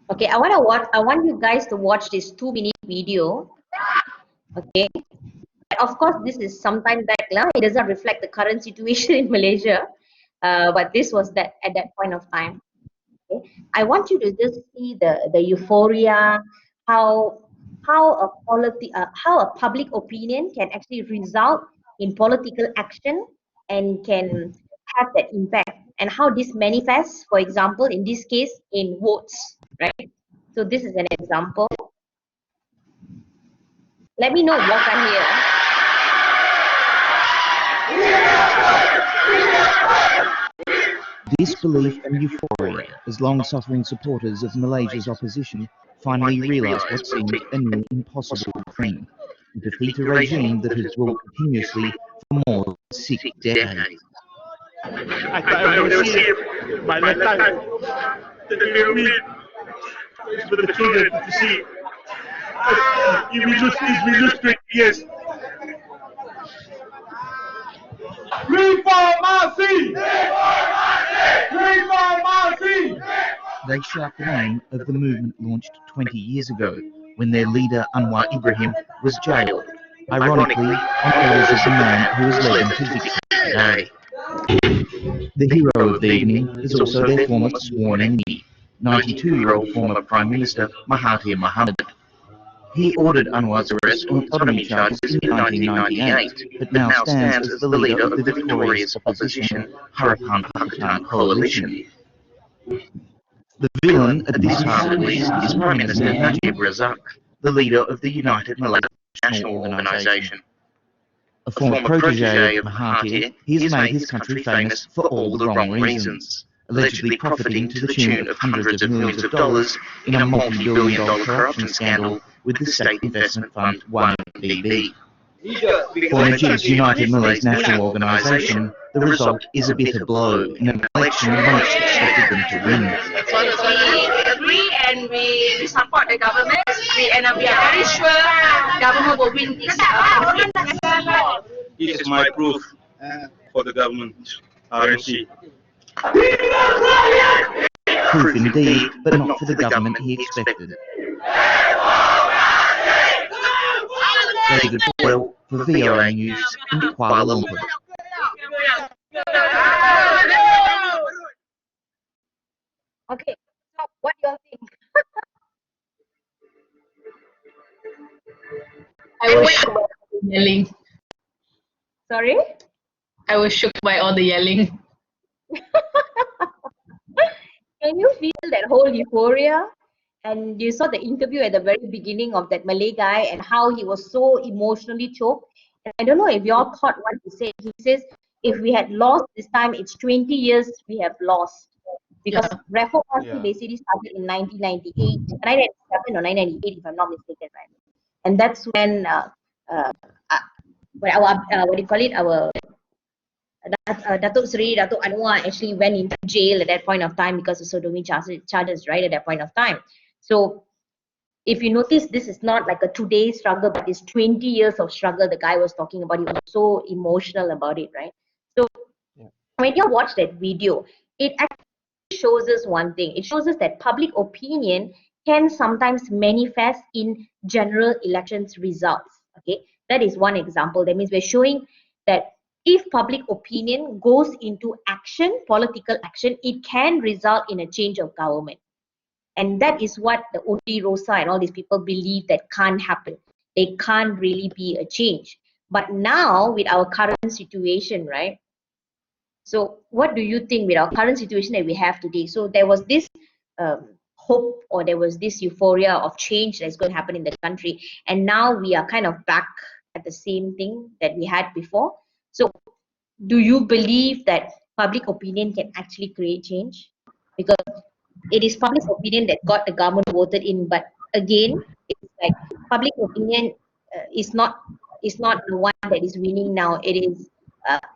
Okay, I want you guys to watch this 2-minute video. Okay, of course, this is some time back now. It does not reflect the current situation in Malaysia, but this was that at that point of time. Okay? I want you to just see the euphoria, how how a public opinion can actually result in political action and can have that impact, and how this manifests, for example, in this case, in votes, right? So this is an example. Let me know what I hear. Disbelief and euphoria as long-suffering supporters of Malaysia's opposition finally realised what seemed a near impossible dream: to defeat a regime that had ruled continuously for more than 6 decades. I thought I would see it by that time. That we will win. It's for the children to see. If we lose this, we lose 20 years. Reformasi! Reformasi! They shout the name of the movement launched 20 years ago, when their leader Anwar Ibrahim was jailed, ironically on orders of the man who has led them to victory today. The hero of the evening is also their former sworn enemy, 92-year-old former Prime Minister Mahathir Mohamad. He ordered Anwar's arrest on sodomy charges in 1998, but now stands as the leader of the victorious opposition Harapan Pakatan coalition. The villain at this heart's list is Prime Minister Najib Razak, the leader of the United Malaysian National Organisation. A former protege of Mahathir, he has made his country famous for all the wrong reasons, allegedly profiting to the tune of hundreds of millions of dollars in a multi-billion-dollar corruption scandal with the state investment fund 1BB. For Najib's United Malaysian National Organisation, the result is a bitter blow in an election most expected them to win. So we agree and we support the government, and we are very sure government will win this. This is my proof for the government, RNC. Proof indeed, but not for the government he expected. David Boyle for VOA News in Kuala Lumpur. Okay, so what do you think? I was shocked by all the yelling. Sorry? I was shocked by all the yelling. Can you feel that whole euphoria? And you saw the interview at the very beginning of that Malay guy and how he was so emotionally choked. And I don't know if you all caught what he said. He says, if we had lost this time, it's 20 years we have lost. Because Reformasi basically started in 1998, 1997 or 1998, if I'm not mistaken, right? And that's when, what do you call it, our Datuk Seri, Datuk Anwar actually went into jail at that point of time because of sodomy charges, right, at that point of time. So if you notice, this is not like a today struggle, but it's 20 years of struggle the guy was talking about. He was so emotional about it, right? So when you watch that video, it actually shows us one thing. It shows us that public opinion can sometimes manifest in general elections results. Okay, that is one example. That means we're showing that if public opinion goes into action, political action, it can result in a change of government. And that is what the Undi Rosa and all these people believe that can't happen. They can't really be a change. But now with our current situation, right? So what do you think with our current situation that we have today? So there was this hope, or there was this euphoria of change that's going to happen in the country. And now we are kind of back at the same thing that we had before. So do you believe that public opinion can actually create change? Because it is public opinion that got the government voted in, but again, it's like public opinion is not the one that is winning now. It is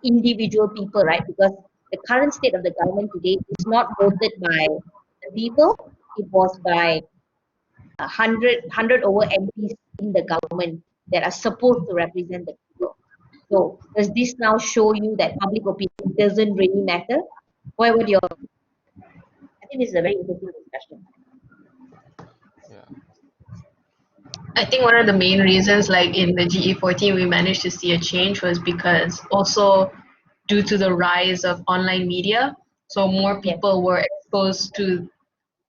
individual people, right? Because the current state of the government today is not voted by the people. It was by 100 over MPs in the government that are supposed to represent the people. So does this now show you that public opinion doesn't really matter? What would your? I think this is a very interesting discussion. I think one of the main reasons, like in the GE14, we managed to see a change was because also due to the rise of online media, so more people were exposed to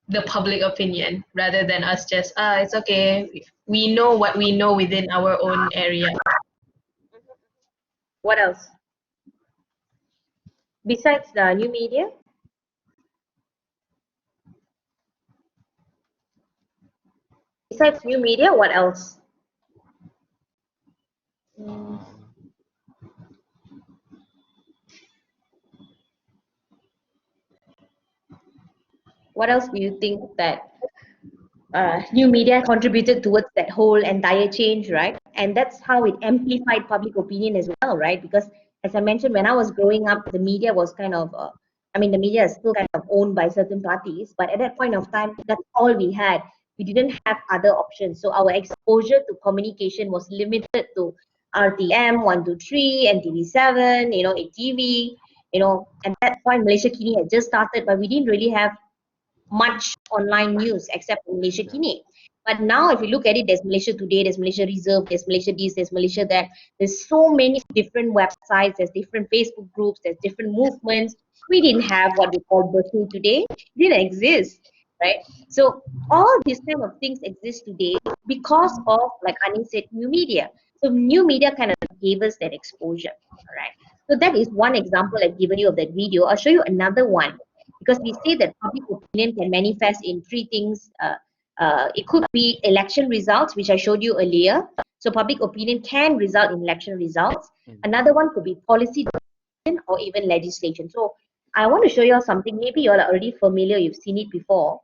the public opinion rather than us just, it's okay. We know what we know within our own area. What else? Besides the new media? Besides new media, what else? What else do you think that new media contributed towards that whole entire change, right? And that's how it amplified public opinion as well, right? Because as I mentioned, when I was growing up, the media was kind of, the media is still kind of owned by certain parties, but at that point of time, that's all we had. We didn't have other options. So our exposure to communication was limited to RTM 123 and TV7, ATV, at that point, Malaysia Kini had just started, but we didn't really have much online news except for Malaysia Kini. But now, if you look at it, there's Malaysia Today, there's Malaysia Reserve, there's Malaysia this, there's Malaysia that. There's so many different websites, there's different Facebook groups, there's different movements. We didn't have what we call Bersih today. It didn't exist, right? So all these kind of things exist today because of, like Ani said, new media. So new media kind of gave us that exposure, all right? So that is one example I've given you of that video. I'll show you another one because we say that public opinion can manifest in three things. It could be election results, which I showed you earlier. So public opinion can result in election results. Another one could be policy decision or even legislation. So I want to show you all something. Maybe you all are already familiar, you've seen it before.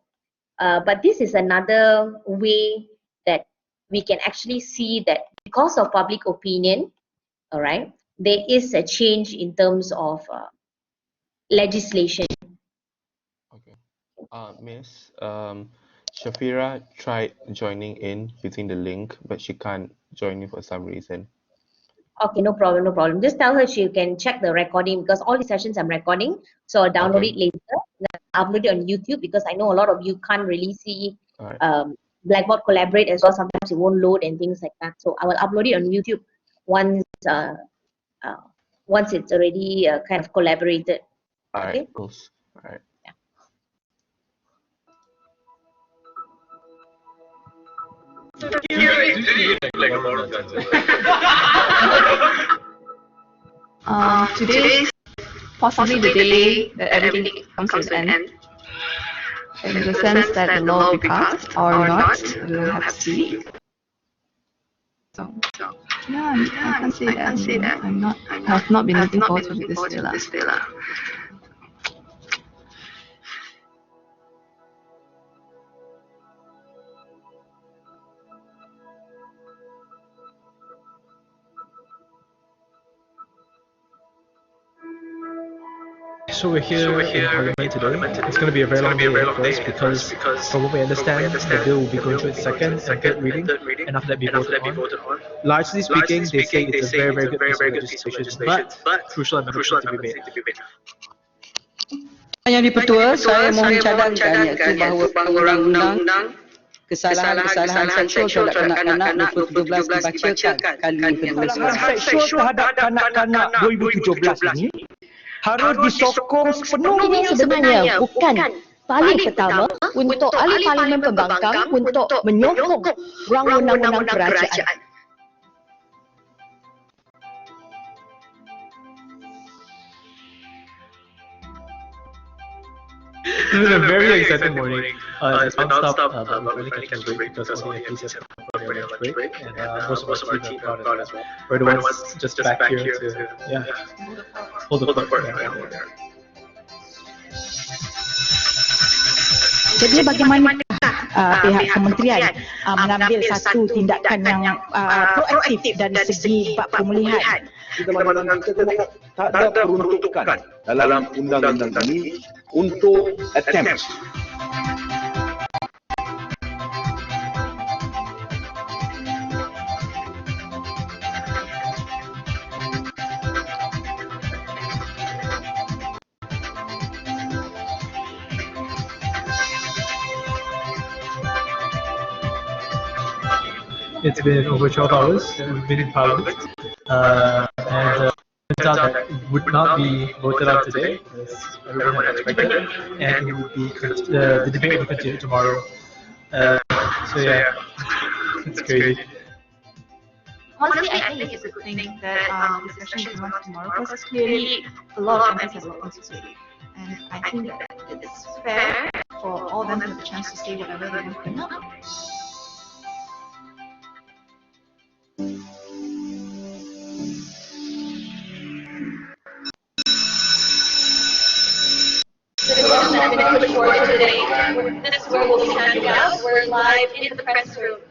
But this is another way that we can actually see that because of public opinion, all right, there is a change in terms of legislation. Okay. Miss, Shafira tried joining in using the link, but she can't join in for some reason. Okay, no problem, no problem. Just tell her she can check the recording because all the sessions I'm recording, so I'll download it later. I'll upload it on YouTube because I know a lot of you can't really see Blackboard Collaborate as well. Sometimes it won't load and things like that. So I will upload it on YouTube once once it's already kind of collaborated. All right, Okay. cool. All right. Today is possibly the day that everything comes to an end. In the sense that the law will be passed or not, we'll have to see. So, yeah, I can't say that. I have not been looking forward to this villa. So we're here in Parliament today. It's going to be a very long day for us because from what we understand, the bill will be going through its second and third reading, and after that be voted on. Largely speaking, they say it's a very, very good piece of legislation, but crucial amendments need to be made. Yang di-Pertua, saya mohon cadangkan iaitu bahawa undang-undang kesalahan seksual terhadap kanak-kanak 2017 dibacakan kali ini kedua sekali. Seksual terhadap kanak-kanak 2017 ini harus disokong sepenuhnya. Ini sebenarnya bukan paling pertama untuk ahli parlimen pembangkang untuk menyokong rang undang-undang kerajaan. This is a very exciting morning. It's non-stop, but we've only taken a break because all the MPs have come for their lunch break, and most of our team have gone as well. We're the ones just back here to, hold the fort. Jadi bagaimana pihak kementerian mengambil satu tindakan yang proaktif dari segi bab pemulihan? Kita tak ada peruntukan dalam undang-undang ini untuk attempts. It's been over 12 hours that we've been in Parliament, and it turns out that it would not be voted on today, as everyone had expected, and it would be the debate will continue tomorrow. So yeah, it's crazy. Honestly, I think it's a good thing that the discussion is on tomorrow because clearly a lot of MPs have a lot to say. And I think that it's fair for all of them to have a chance to say whatever they want to bring up. The discussion that's been pushed forward today, this is where we'll be handing out. We're live in the press room.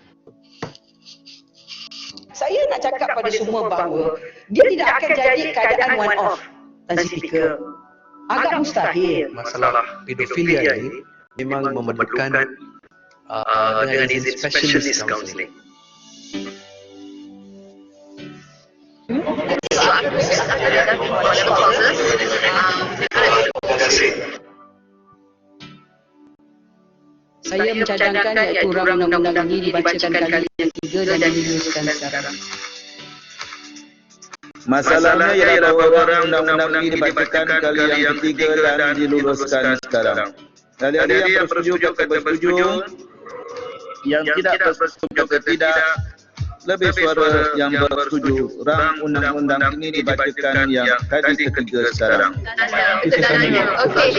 Saya nak cakap pada semua bahawa dia tidak akan jadi keadaan one off, Tan Speaker. Agak mustahil. Masalah pedofilia ini memang memerlukan dengan izin specialist counselling. Saya mencadangkan iaitu rang undang-undang ini dibacakan kali yang ketiga dan diluluskan sekarang. Masalahnya ialah bahawa undang-undang ini dibacakan kali yang ketiga dan diluluskan sekarang. Adik-adik yang bersetuju kata bersetuju, yang tidak bersetuju kata tidak, lebih suara yang bersetuju. Rang undang-undang ini dibacakan yang kali ketiga sekarang. Okay.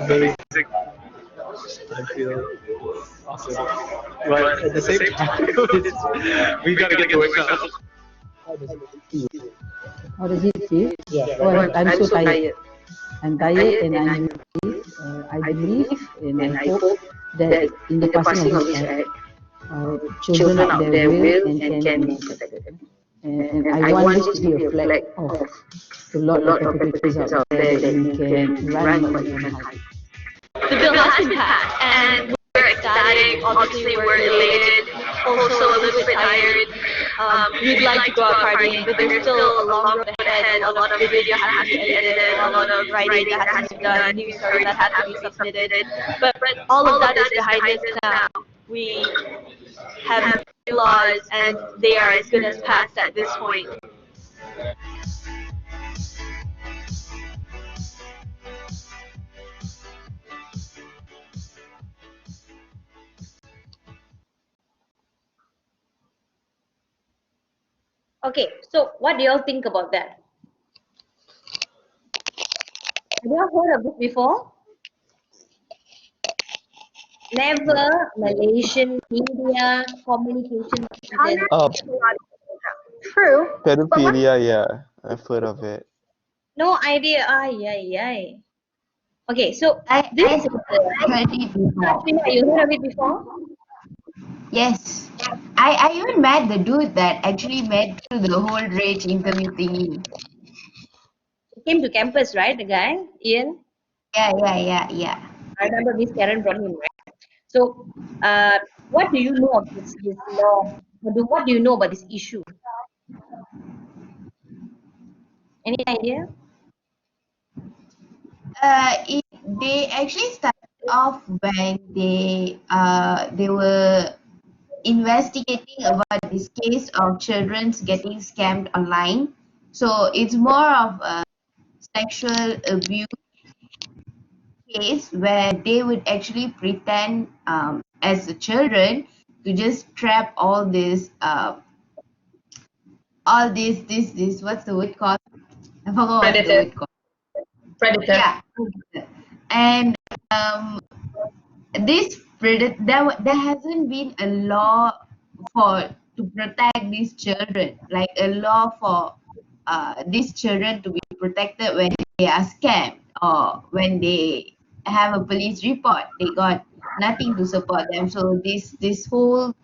Amazing. I feel awesome. But at the same time, we gotta get to work now. How does it feel? Well, I'm so tired. I'm tired and I'm I believe and I hope that in the passing of this act, children out there will and can be protected. And I want this to be a flag of a lot of perpetrators out there that we can run what we can hide. The bill has been passed, and we're ecstatic. Obviously, we're elated, also a little bit tired. We'd like to go out partying, but there's still a long road ahead. A lot of video has to be edited, a lot of writing that has to be done, news stories that have to be submitted. But all of that is behind us now. We have new laws, and they are as good as passed at this point. Okay, so what do y'all think about that? Have you heard of this before? Never Malaysian media communication. True. Pedophilia, yeah, I've heard of it. No idea. Ay, ay, ay. Okay, so this is Katrina, you heard of it before? Yes. I even met the dude that actually met through the whole rage interview thingy. He came to campus, right, the guy, Ian? Yeah. I remember Miss Karen brought him, right? So, what do you know of this law? What do you know about this issue? Any idea? They actually started off when they were investigating about this case of children getting scammed online. So it's more of a sexual abuse case where they would actually pretend as the children to just trap all this what's the word called? I forgot what's the word called. Predator. Yeah. And there hasn't been a law to protect these children, like a law for these children to be protected when they are scammed or when they have a police report. They got nothing to support them. So this whole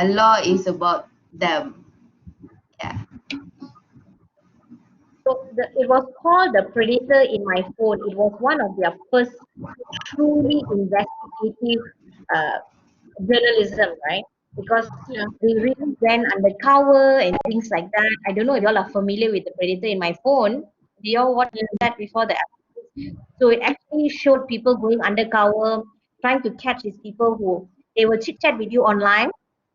law is about them. Yeah. So it was called The Predator in My Phone. It was one of their first truly investigative journalism, right? because they really went undercover and things like that. I don't know if y'all are familiar with the Predator in my phone. Do y'all watch that before the episodes? So it actually showed people going undercover, trying to catch these people who they will chit chat with you online,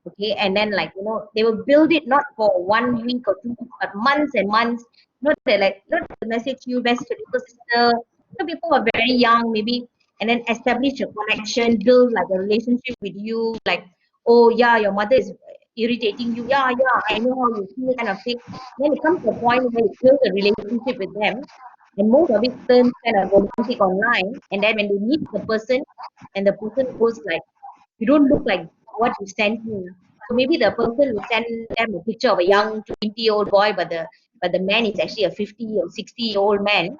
okay, and then like they will build it not for 1 week or 2 weeks, but months and months. They like they message you, message your little sister. People are very young, maybe, and then establish a connection, build like a relationship with you, like, oh yeah, your mother is irritating you, yeah, yeah, I know how you feel, kind of thing. Then it comes to a point where you build a relationship with them, and most of it turns kind of romantic online. And then when they meet the person, and the person goes like, you don't look like what you sent me. So maybe the person will send them a picture of a young 20-year-old boy, but the man is actually a 50 or 60-year-old man.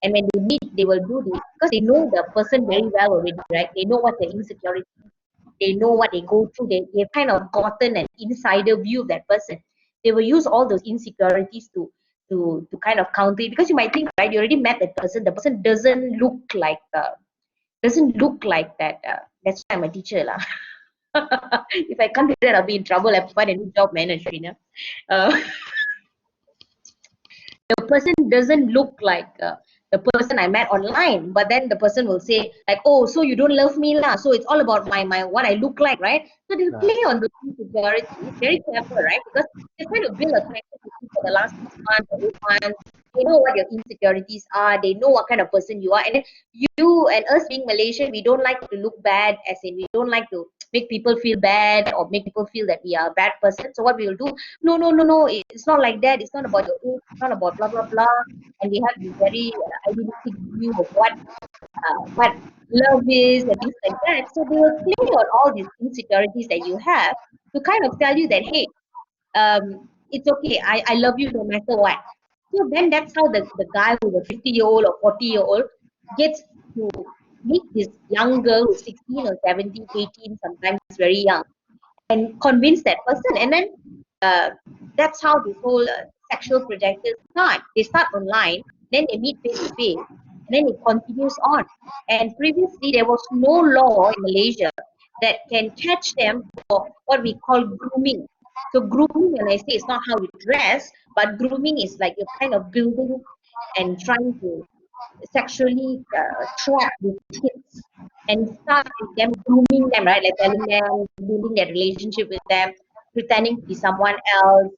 And when they meet, they will do this because they know the person very well already, right? They know what the insecurity, they know what they go through. They've kind of gotten an insider view of that person. They will use all those insecurities to kind of counter it, because you might think, right, you already met that person. The person doesn't look like that. That's why I'm a teacher, lah. If I can't do that, I'll be in trouble. I have to find a new job, man, Ashrina. The person doesn't look like the person I met online, but then the person will say like, oh, so you don't love me lah, so it's all about my what I look like, right? So they play on the insecurity. Very clever, right? Because they try to build a connection with you for the last 6 months or 8 months. They know what your insecurities are, they know what kind of person you are, and then you and us being Malaysian, we don't like to look bad, as in we don't like to make people feel bad or make people feel that we are a bad person. So what we will do, no, no, no, no, it's not like that. It's not about your age. It's not about blah blah blah. And we have this very idealistic view of what love is and things like that. So they will play on all these insecurities that you have to kind of tell you that, hey, it's okay. I love you no matter what. So then that's how the guy who's a 50-year-old or 40-year-old gets to meet this young girl who's 16 or 17, 18, sometimes very young, and convince that person. And then that's how this whole sexual projectors start. They start online, then they meet face to face, and then it continues on. And previously, there was no law in Malaysia that can catch them for what we call grooming. So grooming, when I say, it's not how you dress, but grooming is like you're kind of building and trying to sexually trap these kids and start with them, grooming them, right? Like telling them, building their relationship with them, pretending to be someone else,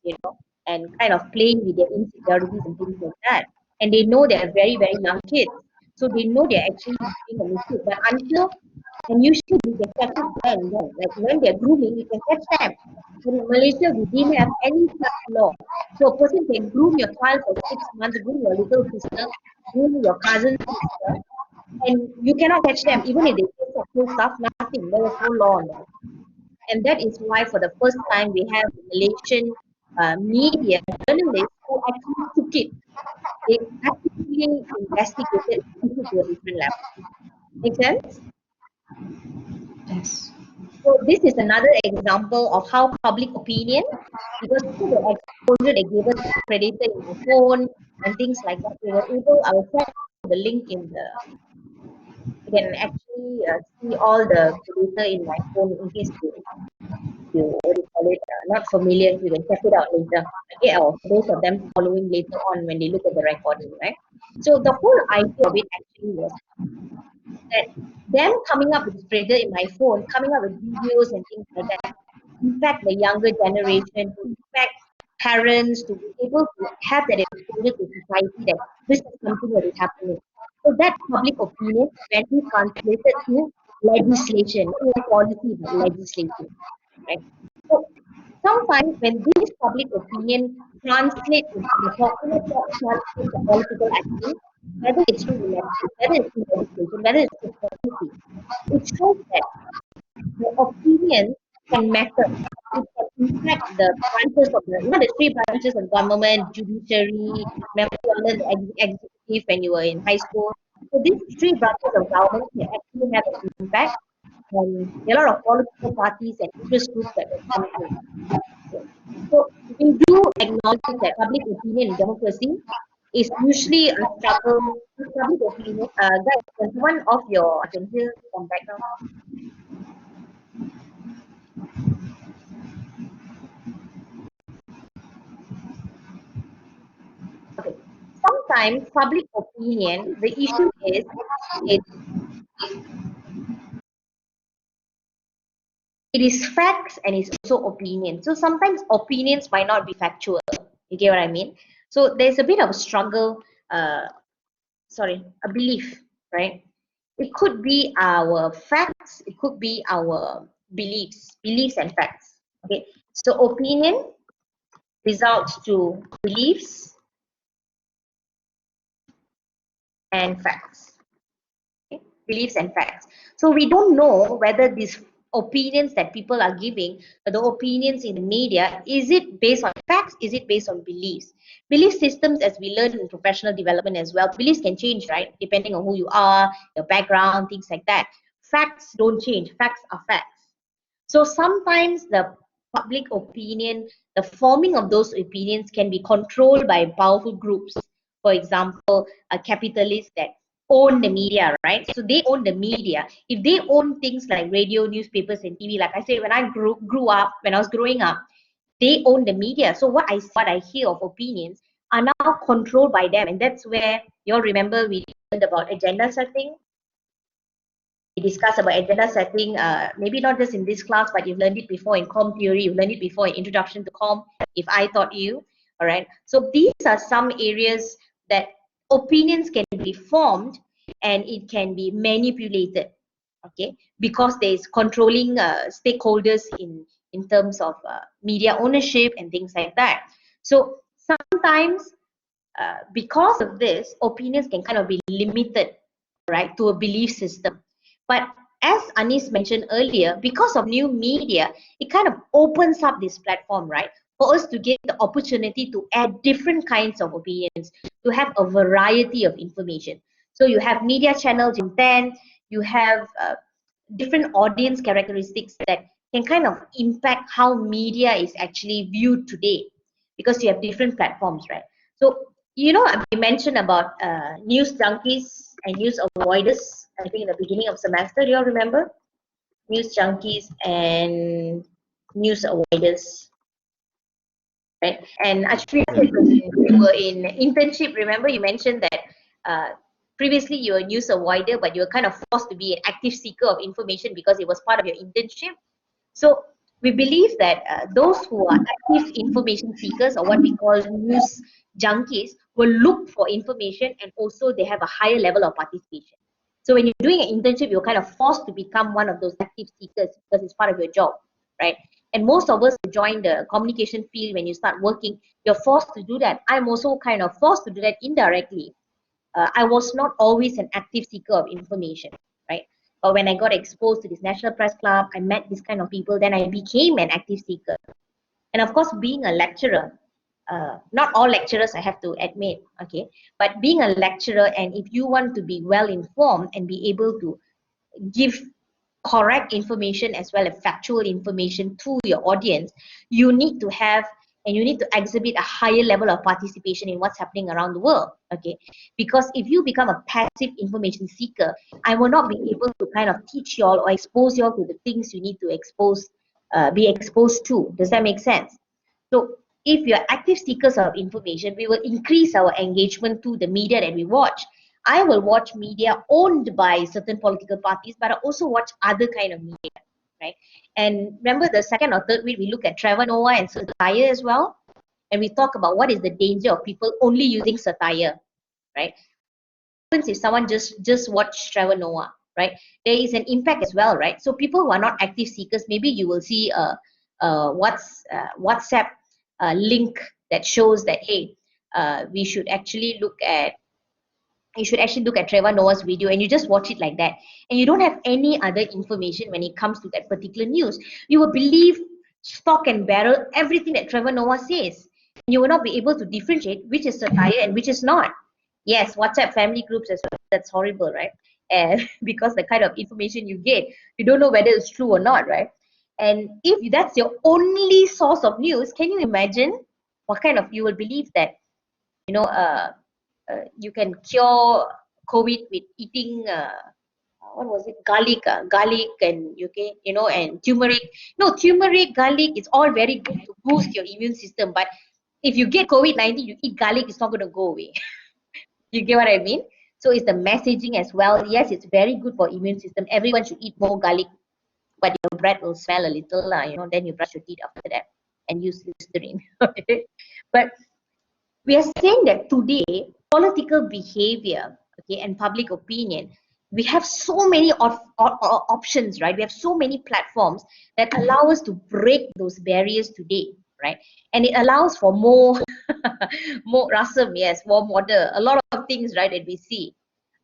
and kind of playing with their insecurities and things like that. And they know they're very, very young kids. So they know they're actually doing a mistake. But and usually we can catch it then. Like when they're grooming, we can catch them. In Malaysia, we didn't have any such law. So a person can groom your child for 6 months, groom your little sister, groom your cousin's sister, and you cannot catch them. Even if they say sexual stuff, nothing. There was no law on that. And that is why for the first time we have Malaysian media journalists who actually took it. They actively investigated and took it to a different level. Make sense? Yes. So this is another example of how public opinion, because through the exposure they gave us Predator in my phone and things like that, they were able, I will send the link in the, you can actually see all the Predator in my phone in case you what do you call it, not familiar, you can check it out later. Okay, or for those of them following later on when they look at the recording, right? So the whole idea of it actually was that them coming up with this Predator in my phone, coming up with videos and things like that, in fact, the younger generation, to impact parents, to be able to have that exposure to society that this is something that is happening. So that public opinion can be translated to legislation, not policy, but legislation. Right? So sometimes when this public opinion translates into the popular thought, translates to political action, whether it's through elections, whether it's through legislation, whether it's through policy, it shows that the opinion can matter. It can impact the branches of the three branches of government, judiciary, remember you learned the executive when you were in high school. So these three branches of government can actually have an impact. There are a lot of political parties and interest groups that will come in. So we do acknowledge that public opinion in democracy is usually a struggle with public opinion. Guys, can someone off your, I can hear some background. sometimes public opinion, the issue is it is facts and it's also opinion. So sometimes opinions might not be factual. You get what I mean? So there's a bit of a struggle, a belief, right? It could be our facts, it could be our beliefs and facts. Okay, so opinion results to beliefs and facts. Okay? Beliefs and facts. So we don't know whether these opinions that people are giving, the opinions in the media, is it based on facts, is it based on beliefs? Belief systems, as we learn in professional development as well, beliefs can change, right? Depending on who you are, your background, things like that. Facts don't change. Facts are facts. So sometimes the public opinion, the forming of those opinions can be controlled by powerful groups. For example, a capitalist that own the media, right? So they own the media. If they own things like radio, newspapers, and TV, like I said, when I grew up, when I was growing up, they own the media. So what I hear of opinions are now controlled by them, and that's where you all remember we learned about agenda setting. We discussed about agenda setting, maybe not just in this class, but you've learned it before in com theory, you've learned it before in introduction to com, if I taught you, all right? So these are some areas that opinions can be formed and it can be manipulated, okay? Because there's controlling stakeholders in terms of media ownership and things like that. So sometimes because of this, opinions can kind of be limited, right, to a belief system. But as Anis mentioned earlier, because of new media, it kind of opens up this platform, right, for us to get the opportunity to add different kinds of opinions, to have a variety of information. So you have media channels in 10, you have different audience characteristics that can kind of impact how media is actually viewed today, because you have different platforms, right? So, you know, we mentioned about news junkies and news avoiders, I think in the beginning of semester, do you all remember? News junkies and news avoiders, right? And actually, when you were in internship, remember you mentioned that previously you were a news avoider, but you were kind of forced to be an active seeker of information because it was part of your internship. So we believe that those who are active information seekers, or what we call news junkies, will look for information, and also they have a higher level of participation. So when you're doing an internship, you're kind of forced to become one of those active seekers because it's part of your job, right? And most of us who join the communication field, when you start working, you're forced to do that. I'm also kind of forced to do that indirectly. I was not always an active seeker of information, right? But when I got exposed to this National Press Club, I met this kind of people, then I became an active seeker. And of course, being a lecturer, not all lecturers I have to admit, okay, but being a lecturer, and if you want to be well informed and be able to give correct information as well as factual information to your audience, you need to have and you need to exhibit a higher level of participation in what's happening around the world, okay? Because if you become a passive information seeker, I will not be able to kind of teach you all or expose you all to the things you need to be exposed to. Does that make sense? So if we are active seekers of information, we will increase our engagement to the media that we watch. I will watch media owned by certain political parties, but I also watch other kind of media, right? And remember the second or third week, we look at Trevor Noah and satire as well. And we talk about what is the danger of people only using satire, right? What happens if someone just watch Trevor Noah, right? There is an impact as well, right? So people who are not active seekers, maybe you will see WhatsApp link that shows that, hey, we should actually look at Trevor Noah's video, and you just watch it like that, and you don't have any other information when it comes to that particular news. You will believe stock and barrel everything that Trevor Noah says. You will not be able to differentiate which is satire and which is not. Yes, WhatsApp family groups as well. That's horrible, right? And because the kind of information you get, you don't know whether it's true or not, right? And if that's your only source of news, can you imagine what kind of, you will believe that, you know, you can cure COVID with eating what was it, garlic and and turmeric. No, turmeric, garlic, it's all very good to boost your immune system, but if you get COVID-19, you eat garlic, it's not going to go away. You get what I mean? So it's the messaging as well. Yes, it's very good for immune system. Everyone should eat more garlic, but your breath will smell a little, then you brush your teeth after that and use Listerine. Okay, but we are saying that today political behavior, okay, and public opinion, we have so many options, right? We have so many platforms that allow us to break those barriers today, right? And it allows for more more rasam, yes, warm water, a lot of things, right, that we see.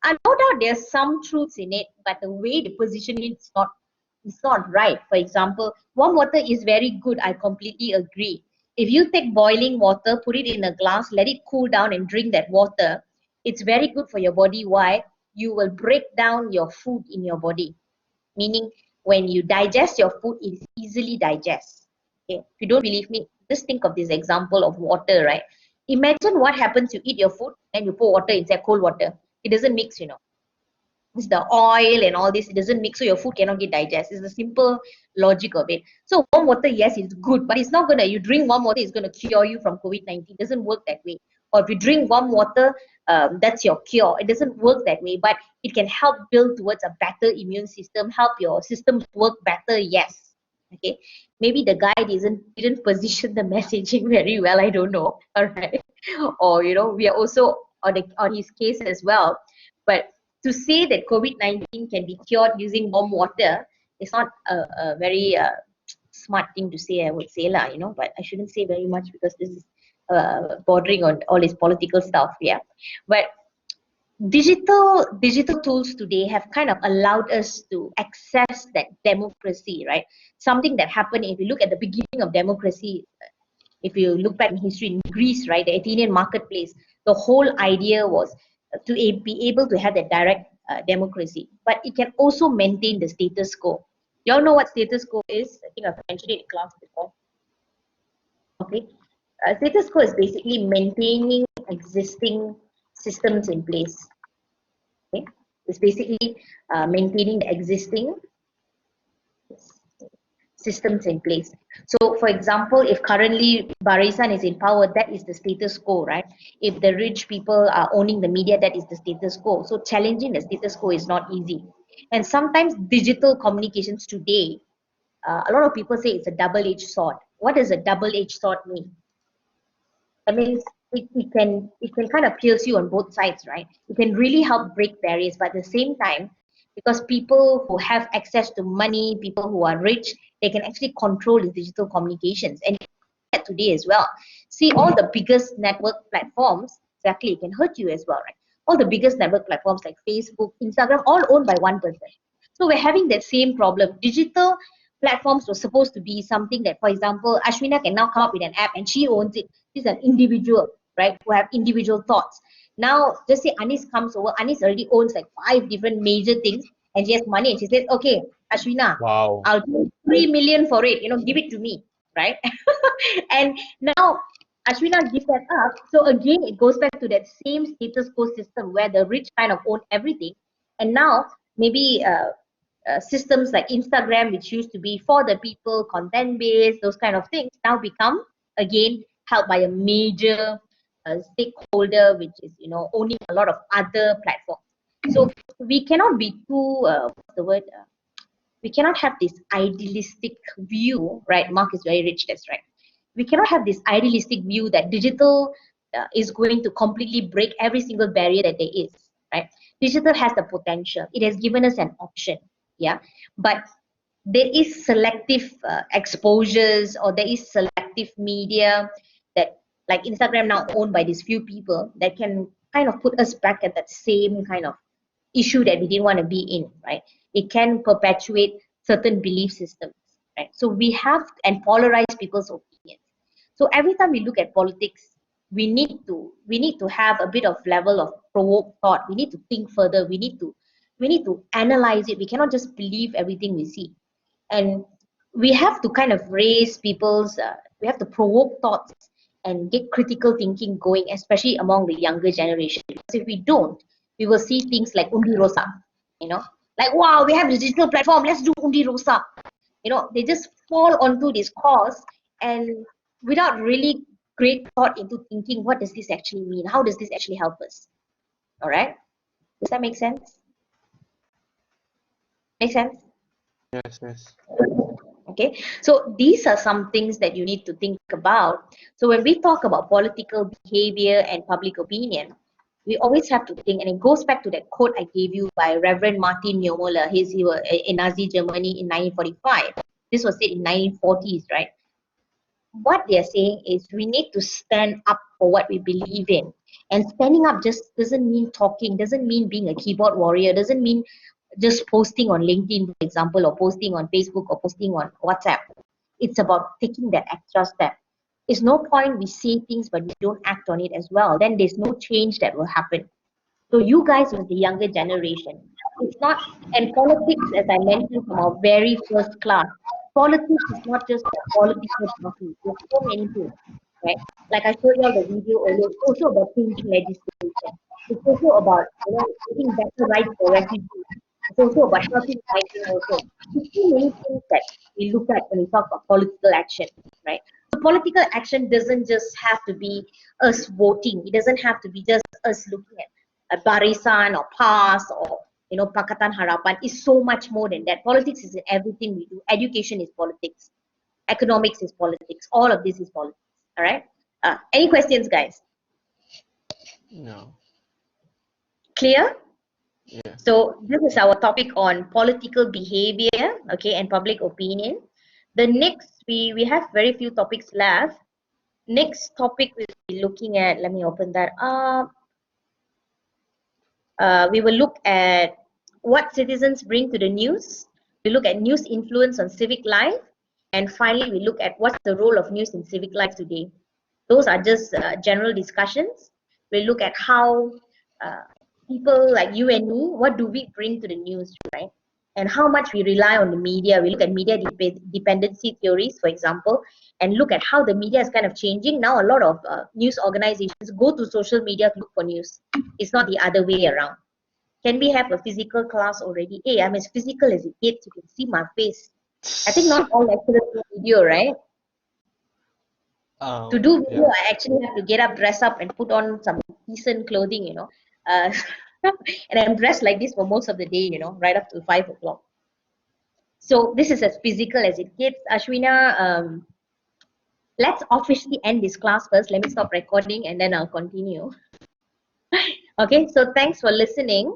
And no doubt there's some truths in it, but the way they position it's not right. For example, warm water is very good, I completely agree. If you take boiling water, put it in a glass, let it cool down and drink that water, it's very good for your body. Why? You will break down your food in your body. Meaning, when you digest your food, it is easily digest. Okay. If you don't believe me, just think of this example of water, right? Imagine what happens, you eat your food and you pour water inside cold water. It doesn't mix, It's the oil and all this, it doesn't mix, so your food cannot get digest. It's the simple logic of it. So warm water, yes, it's good, but it's not gonna, you drink warm water, it's gonna cure you from COVID-19. It doesn't work that way. Or if you drink warm water, that's your cure. It doesn't work that way, but it can help build towards a better immune system, help your systems work better, yes. Okay, maybe the guy didn't position the messaging very well, I don't know. All right. Or we are also on his case as well. But to say that COVID-19 can be cured using warm water is not a very smart thing to say, I would say, but I shouldn't say very much because this is bordering on all this political stuff, yeah. But digital tools today have kind of allowed us to access that democracy, right? Something that happened, if you look at the beginning of democracy, if you look back in history in Greece, right, the Athenian marketplace, the whole idea was to be able to have that direct democracy, but it can also maintain the status quo. You all know what status quo is? I think I've mentioned it in class before. Okay, status quo is basically maintaining existing systems in place. Okay, it's basically maintaining the existing systems in place. So for example, if currently Barisan is in power, that is the status quo, right? If the rich people are owning the media, that is the status quo. So challenging the status quo is not easy. And sometimes digital communications today, a lot of people say it's a double-edged sword. What does a double-edged sword mean? I mean, it can kind of pierce you on both sides, right? It can really help break barriers, but at the same time, because people who have access to money, people who are rich, they can actually control the digital communications. And today as well. See, all the biggest network platforms, exactly, it can hurt you as well, right? All the biggest network platforms like Facebook, Instagram, all owned by one person. So we're having that same problem. Digital platforms were supposed to be something that, for example, Ashwina can now come up with an app and she owns it. She's an individual, right, who have individual thoughts. Now, just say Anis comes over. Anis already owns like 5 different major things and she has money and she says, okay, Ashwina, Wow. I'll pay 3 million for it, give it to me, right? And now Ashwina gives that up. So again, it goes back to that same status quo system where the rich kind of own everything. And now maybe systems like Instagram, which used to be for the people, content based, those kind of things, now become again held by a major stakeholder, which is owning a lot of other platforms. So we cannot be too what's the word? We cannot have this idealistic view, right? Mark is very rich, that's right. We cannot have this idealistic view that digital is going to completely break every single barrier that there is, right? Digital has the potential. It has given us an option, yeah. But there is selective exposures, or there is selective media that, like Instagram now owned by these few people, that can kind of put us back at that same kind of issue that we didn't want to be in, right? It can perpetuate certain belief systems, right? So we have and polarize people's opinions. So every time we look at politics, we need to have a bit of level of provoked thought. We need to think further. We need to analyze it. We cannot just believe everything we see, and we have to kind of raise people's. We have to provoke thoughts and get critical thinking going, especially among the younger generation. Because if we don't, we will see things like Undi Rosa, like, wow, we have this digital platform, let's do Undi Rosa. They just fall onto this cause and without really great thought into thinking, what does this actually mean? How does this actually help us? All right? Does that make sense? Make sense? Yes, yes. Okay, so these are some things that you need to think about. So when we talk about political behavior and public opinion, we always have to think, and it goes back to that quote I gave you by Reverend Martin Niemöller. He was in Nazi Germany in 1945. This was said in 1940s, right? What they're saying is we need to stand up for what we believe in. And standing up just doesn't mean talking, doesn't mean being a keyboard warrior, doesn't mean just posting on LinkedIn, for example, or posting on Facebook or posting on WhatsApp. It's about taking that extra step. It's no point we say things but we don't act on it as well. Then there's no change that will happen. So you guys with the younger generation, it's not, and politics, as I mentioned from our very first class, politics is not just a political party. There's so many things, right? Like I showed you all the video earlier, it's also about changing legislation. It's also about, getting better rights for refugees. It's also about helping fighting also. There's so many things that we look at when we talk about political action, right? So political action doesn't just have to be us voting. It doesn't have to be just us looking at barisan or PAS or Pakatan Harapan. Is so much more than that. Politics is in everything we do. Education is politics. Economics is politics. All of this is politics. All right. Any questions, guys? No. Clear? Yeah. So this is our topic on political behavior, okay, and public opinion. The next, we have very few topics left. Next topic we'll be looking at. Let me open that up. We will look at what citizens bring to the news. We look at news influence on civic life. And finally, we look at what's the role of news in civic life today. Those are just general discussions. We look at how people like you and me, what do we bring to the news, right? And how much we rely on the media. We look at media dependency theories, for example, and look at how the media is kind of changing. Now, a lot of news organizations go to social media to look for news. It's not the other way around. Can we have a physical class already? Hey, I'm as physical as it gets. You can see my face. I think not all lecturers do video, right? To do video, Yeah. I actually have to get up, dress up, and put on some decent clothing, and I'm dressed like this for most of the day, right up to 5 o'clock. So this is as physical as it gets. Ashwina, let's officially end this class first. Let me stop recording and then I'll continue. Okay, so thanks for listening.